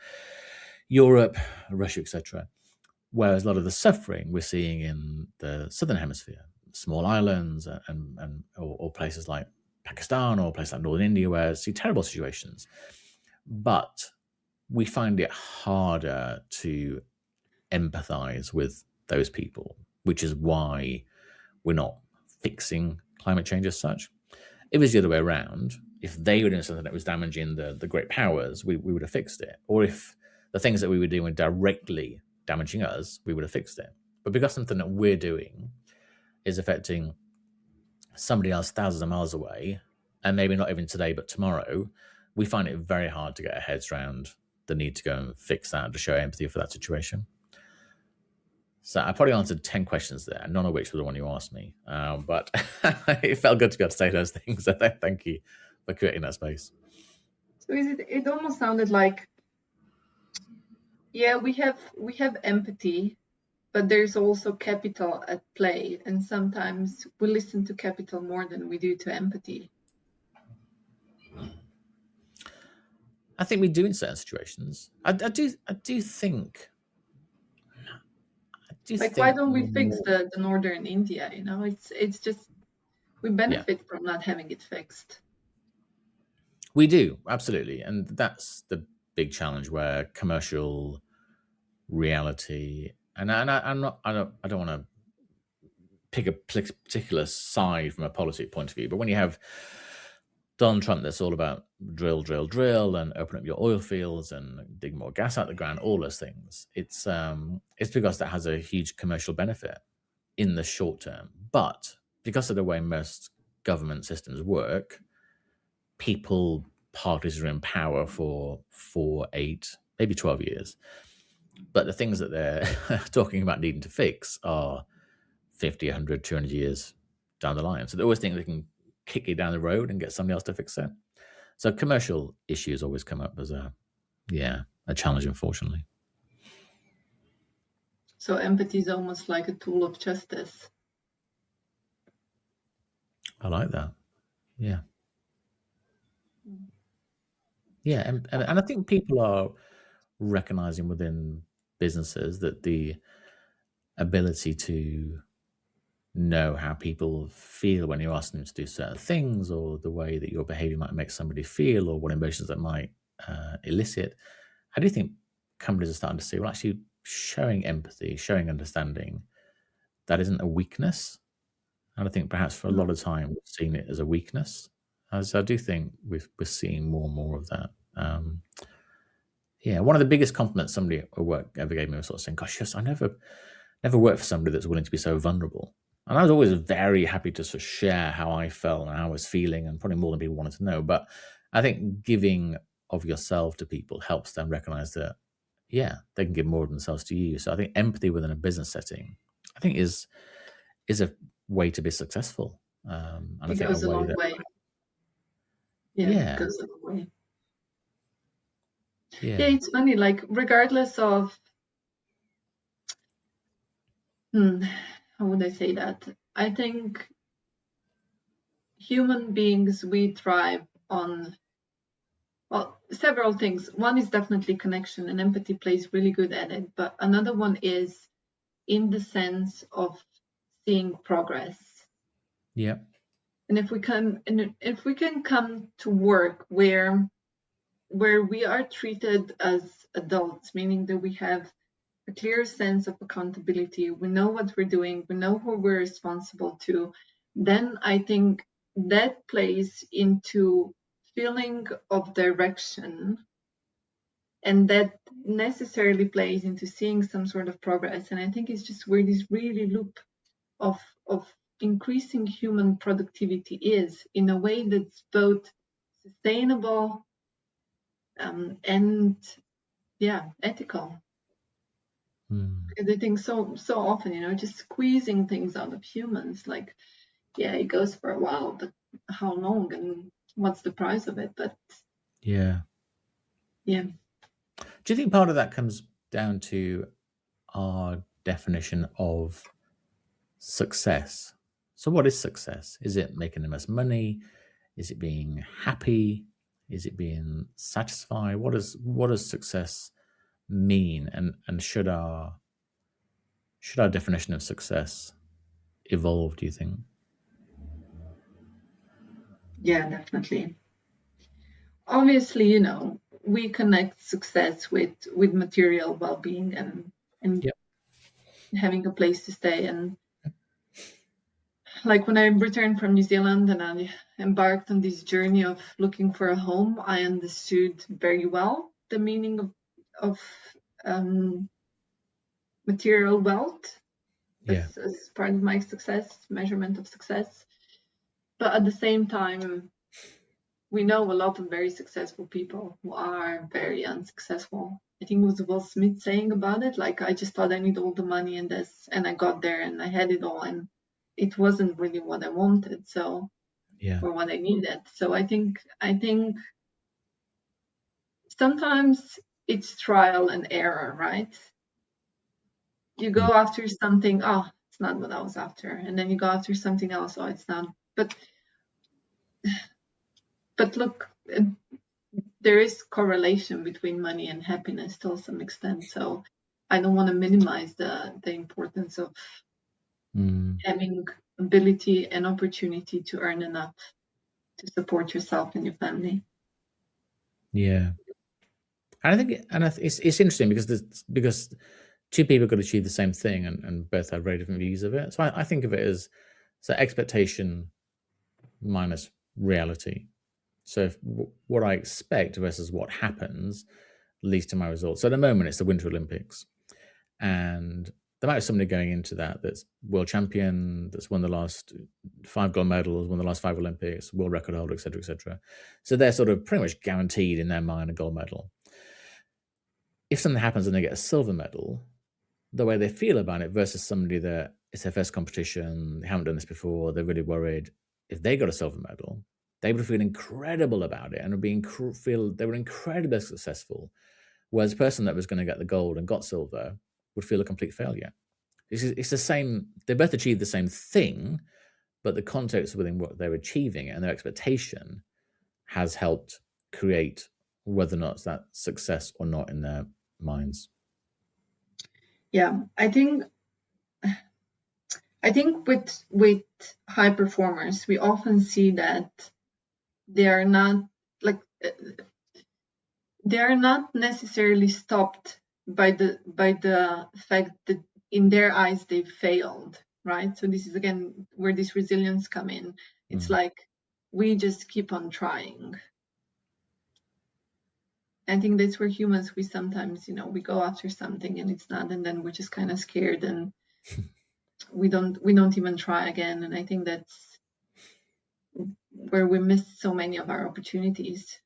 Europe, Russia, etc. Whereas a lot of the suffering we're seeing in the Southern Hemisphere, small islands or places like Pakistan or places like Northern India, where see terrible situations. But we find it harder to empathize with those people, which is why we're not fixing climate change as such. If it was the other way around, if they were doing something that was damaging the great powers, we would have fixed it. Or if the things that we were doing were directly damaging us, we would have fixed it. But because something that we're doing is affecting somebody else thousands of miles away, and maybe not even today, but tomorrow, we find it very hard to get our heads around the need to go and fix that, to show empathy for that situation. So I probably answered 10 questions there, none of which were the one you asked me. But it felt good to be able to say those things. So thank you for creating that space. So it almost sounded like, yeah, we have empathy, but there's also capital at play. And sometimes we listen to capital more than we do to empathy. I think we do in certain situations. I do think. Why don't we fix the northern India? It's just we benefit from not having it fixed. We do, absolutely, and that's the big challenge where commercial reality and I don't want to pick a particular side from a politic point of view, but when you have Donald Trump, that's all about drill, drill, drill, and open up your oil fields and dig more gas out of the ground, all those things. It's because that has a huge commercial benefit in the short term. But because of the way most government systems work, parties are in power for 4, 8, maybe 12 years. But the things that they're talking about needing to fix are 50, 100, 200 years down the line. So they always think they can kick it down the road and get somebody else to fix it. So commercial issues always come up as a challenge, unfortunately. So empathy is almost like a tool of justice. I like that. Yeah. Yeah, and I think people are recognizing within businesses that the ability to know how people feel when you're asking them to do certain things, or the way that your behavior might make somebody feel, or what emotions that might elicit. I do think companies are starting to see, well, actually showing empathy, showing understanding, that isn't a weakness. And I think perhaps for a lot of time we've seen it as a weakness. So I do think we're seeing more and more of that. One of the biggest compliments somebody at work ever gave me was sort of saying, "Gosh, yes, I never worked for somebody that's willing to be so vulnerable." And I was always very happy to sort of share how I felt and how I was feeling, and probably more than people wanted to know. But I think giving of yourself to people helps them recognize that, they can give more of themselves to you. So I think empathy within a business setting, I think, is a way to be successful. And it goes a long way. It goes a long way. Yeah, it's funny, like regardless of how would I say that? I think human beings, we thrive on, well, several things. One is definitely connection, and empathy plays really good at it. But another one is in the sense of seeing progress. Yeah. And if we can come to work where we are treated as adults, meaning that we have a clear sense of accountability, we know what we're doing, we know who we're responsible to, then I think that plays into feeling of direction, and that necessarily plays into seeing some sort of progress. And I think it's just where this really loop of increasing human productivity is, in a way that's both sustainable and ethical. Because I think so often, just squeezing things out of humans, like, it goes for a while, but how long and what's the price of it? But yeah. Do you think part of that comes down to our definition of success? So what is success? Is it making the most money? Is it being happy? Is it being satisfied? What does success mean? And should our definition of success evolve, do you think? Yeah, definitely. Obviously, we connect success with material well-being and having a place to stay. And like when I returned from New Zealand and I embarked on this journey of looking for a home, I understood very well the meaning material wealth Yeah. as part of my success, measurement of success. But at the same time, we know a lot of very successful people who are very unsuccessful. I think it was Will Smith saying about it, like, I just thought I need all the money and this, and I got there and I had it all, and it wasn't really what I wanted, so, Yeah. or what I needed. So I think sometimes it's trial and error, right? You go after something, oh, it's not what I was after, and then you go after something else, oh, it's not. But look, there is correlation between money and happiness to some extent. So I don't want to minimize the importance of having ability and opportunity to earn enough to support yourself and your family. Yeah. And I think, it's interesting because two people could achieve the same thing and both have very different views of it. So I think of it as expectation minus reality. So if what I expect versus what happens leads to my results. So at the moment, it's the Winter Olympics, and there might be somebody going into that's world champion, that's won the last 5 gold medals, won the last 5 Olympics, world record holder, etc., etc. So they're sort of pretty much guaranteed in their mind a gold medal. If something happens and they get a silver medal, the way they feel about it versus somebody that it's their first competition, they haven't done this before, they're really worried. If they got a silver medal, they would feel incredible about it and feel they were incredibly successful. Whereas the person that was going to get the gold and got silver would feel a complete failure. It's the same. They both achieved the same thing, but the context within what they're achieving and their expectation has helped create whether or not it's that success or not in their minds. Yeah, I think with high performers, we often see that they are not necessarily stopped by the fact that in their eyes they failed, right? So this is again where this resilience come in. It's like we just keep on trying. I think that's where humans, we sometimes, we go after something and it's not, and then we're just kind of scared and we don't even try again. And I think that's where we miss so many of our opportunities.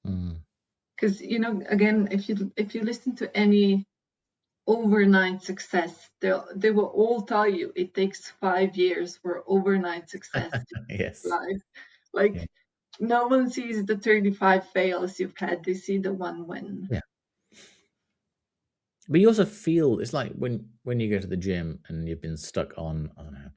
Because again, if you listen to any overnight success, they will all tell you it takes 5 years for overnight success to yes. life. Like, yeah. No one sees the 35 fails you've had, they see the one win. Yeah. But you also feel, it's like when you go to the gym and you've been stuck on, I don't know,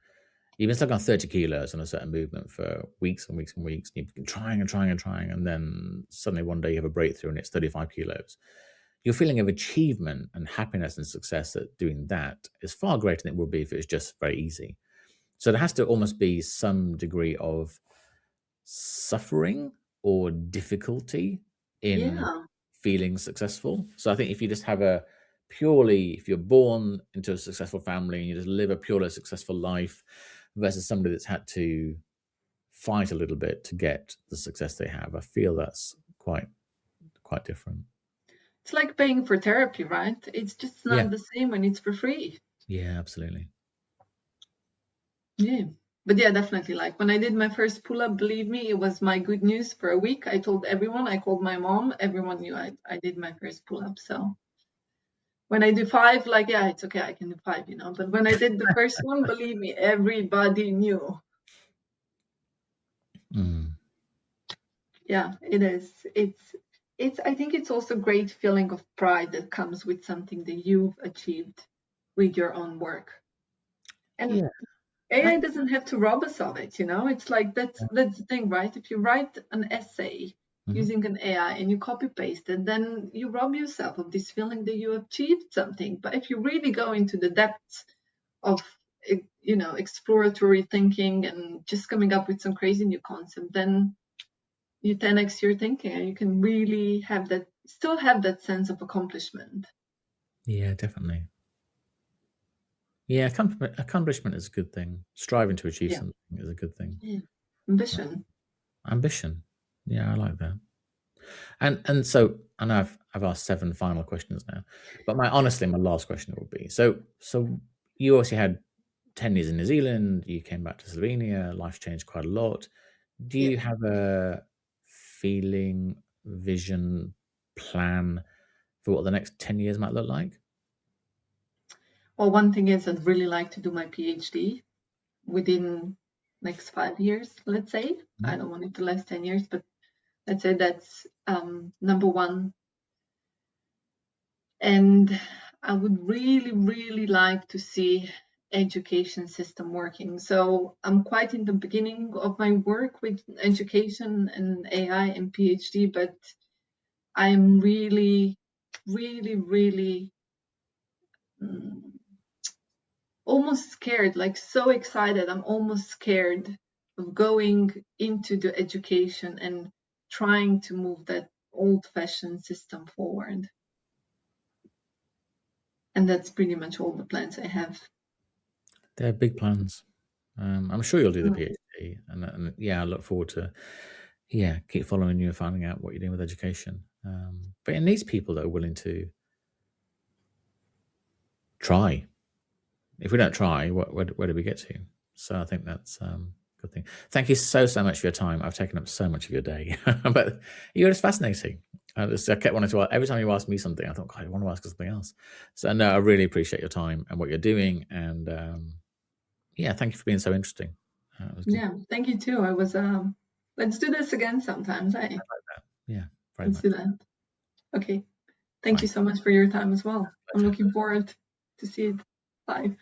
you've been stuck on 30 kilos on a certain movement for weeks and weeks and weeks, and you've been trying and trying and trying, and then suddenly one day you have a breakthrough and it's 35 kilos. Your feeling of achievement and happiness and success at doing that is far greater than it would be if it was just very easy. So there has to almost be some degree of suffering or difficulty in feeling successful. So I think if you just have if you're born into a successful family and you just live a purely successful life versus somebody that's had to fight a little bit to get the success they have, I feel that's quite different. It's like paying for therapy, right? It's just not the same when it's for free. Yeah, absolutely. Yeah. But yeah, definitely. Like when I did my first pull-up, believe me, it was my good news for a week. I told everyone, I called my mom, everyone knew I did my first pull-up. So when I do 5, like, yeah, it's okay, I can do 5, But when I did the first one, believe me, everybody knew. Yeah, it is. I think it's also a great feeling of pride that comes with something that you've achieved with your own work. And AI doesn't have to rob us of it, It's like that's the thing, right? If you write an essay using an AI and you copy paste it, then you rob yourself of this feeling that you achieved something. But if you really go into the depths of exploratory thinking and just coming up with some crazy new concept, then you 10x your thinking and you can really still have that sense of accomplishment. Yeah, definitely. Yeah, accomplishment is a good thing. Striving to achieve something is a good thing. Yeah. Ambition. Ambition. Yeah, I like that. And so, I know I've asked 7 final questions now, but honestly, my last question would be, so you obviously had 10 years in New Zealand, you came back to Slovenia, life changed quite a lot. Do Yeah. you have a feeling, vision, plan for what the next 10 years might look like? Well, one thing is I'd really like to do my PhD within next 5 years, let's say. I don't want it to last 10 years, but let's say that's number one. And I would really, really like to see education system working. So I'm quite in the beginning of my work with education and AI and PhD, but I am really, really, really almost scared, like so excited. I'm almost scared of going into the education and trying to move that old-fashioned system forward. And that's pretty much all the plans I have. They're big plans. I'm sure you'll do the PhD, and yeah, I look forward to keep following you and finding out what you're doing with education. But it needs people that are willing to try. If we don't try, where do we get to? So I think that's a good thing. Thank you so much for your time. I've taken up so much of your day, but you're just fascinating. I kept wanting to, every time you ask me something, I thought, God, I want to ask something else. So no, I really appreciate your time and what you're doing, and thank you for being so interesting. It was good. Yeah, thank you too. I was let's do this again sometimes. I like that. Yeah, very Let's do much. that. Okay. Thank you Bye. so much for your time as well. I'm Pleasure. looking forward to see it live.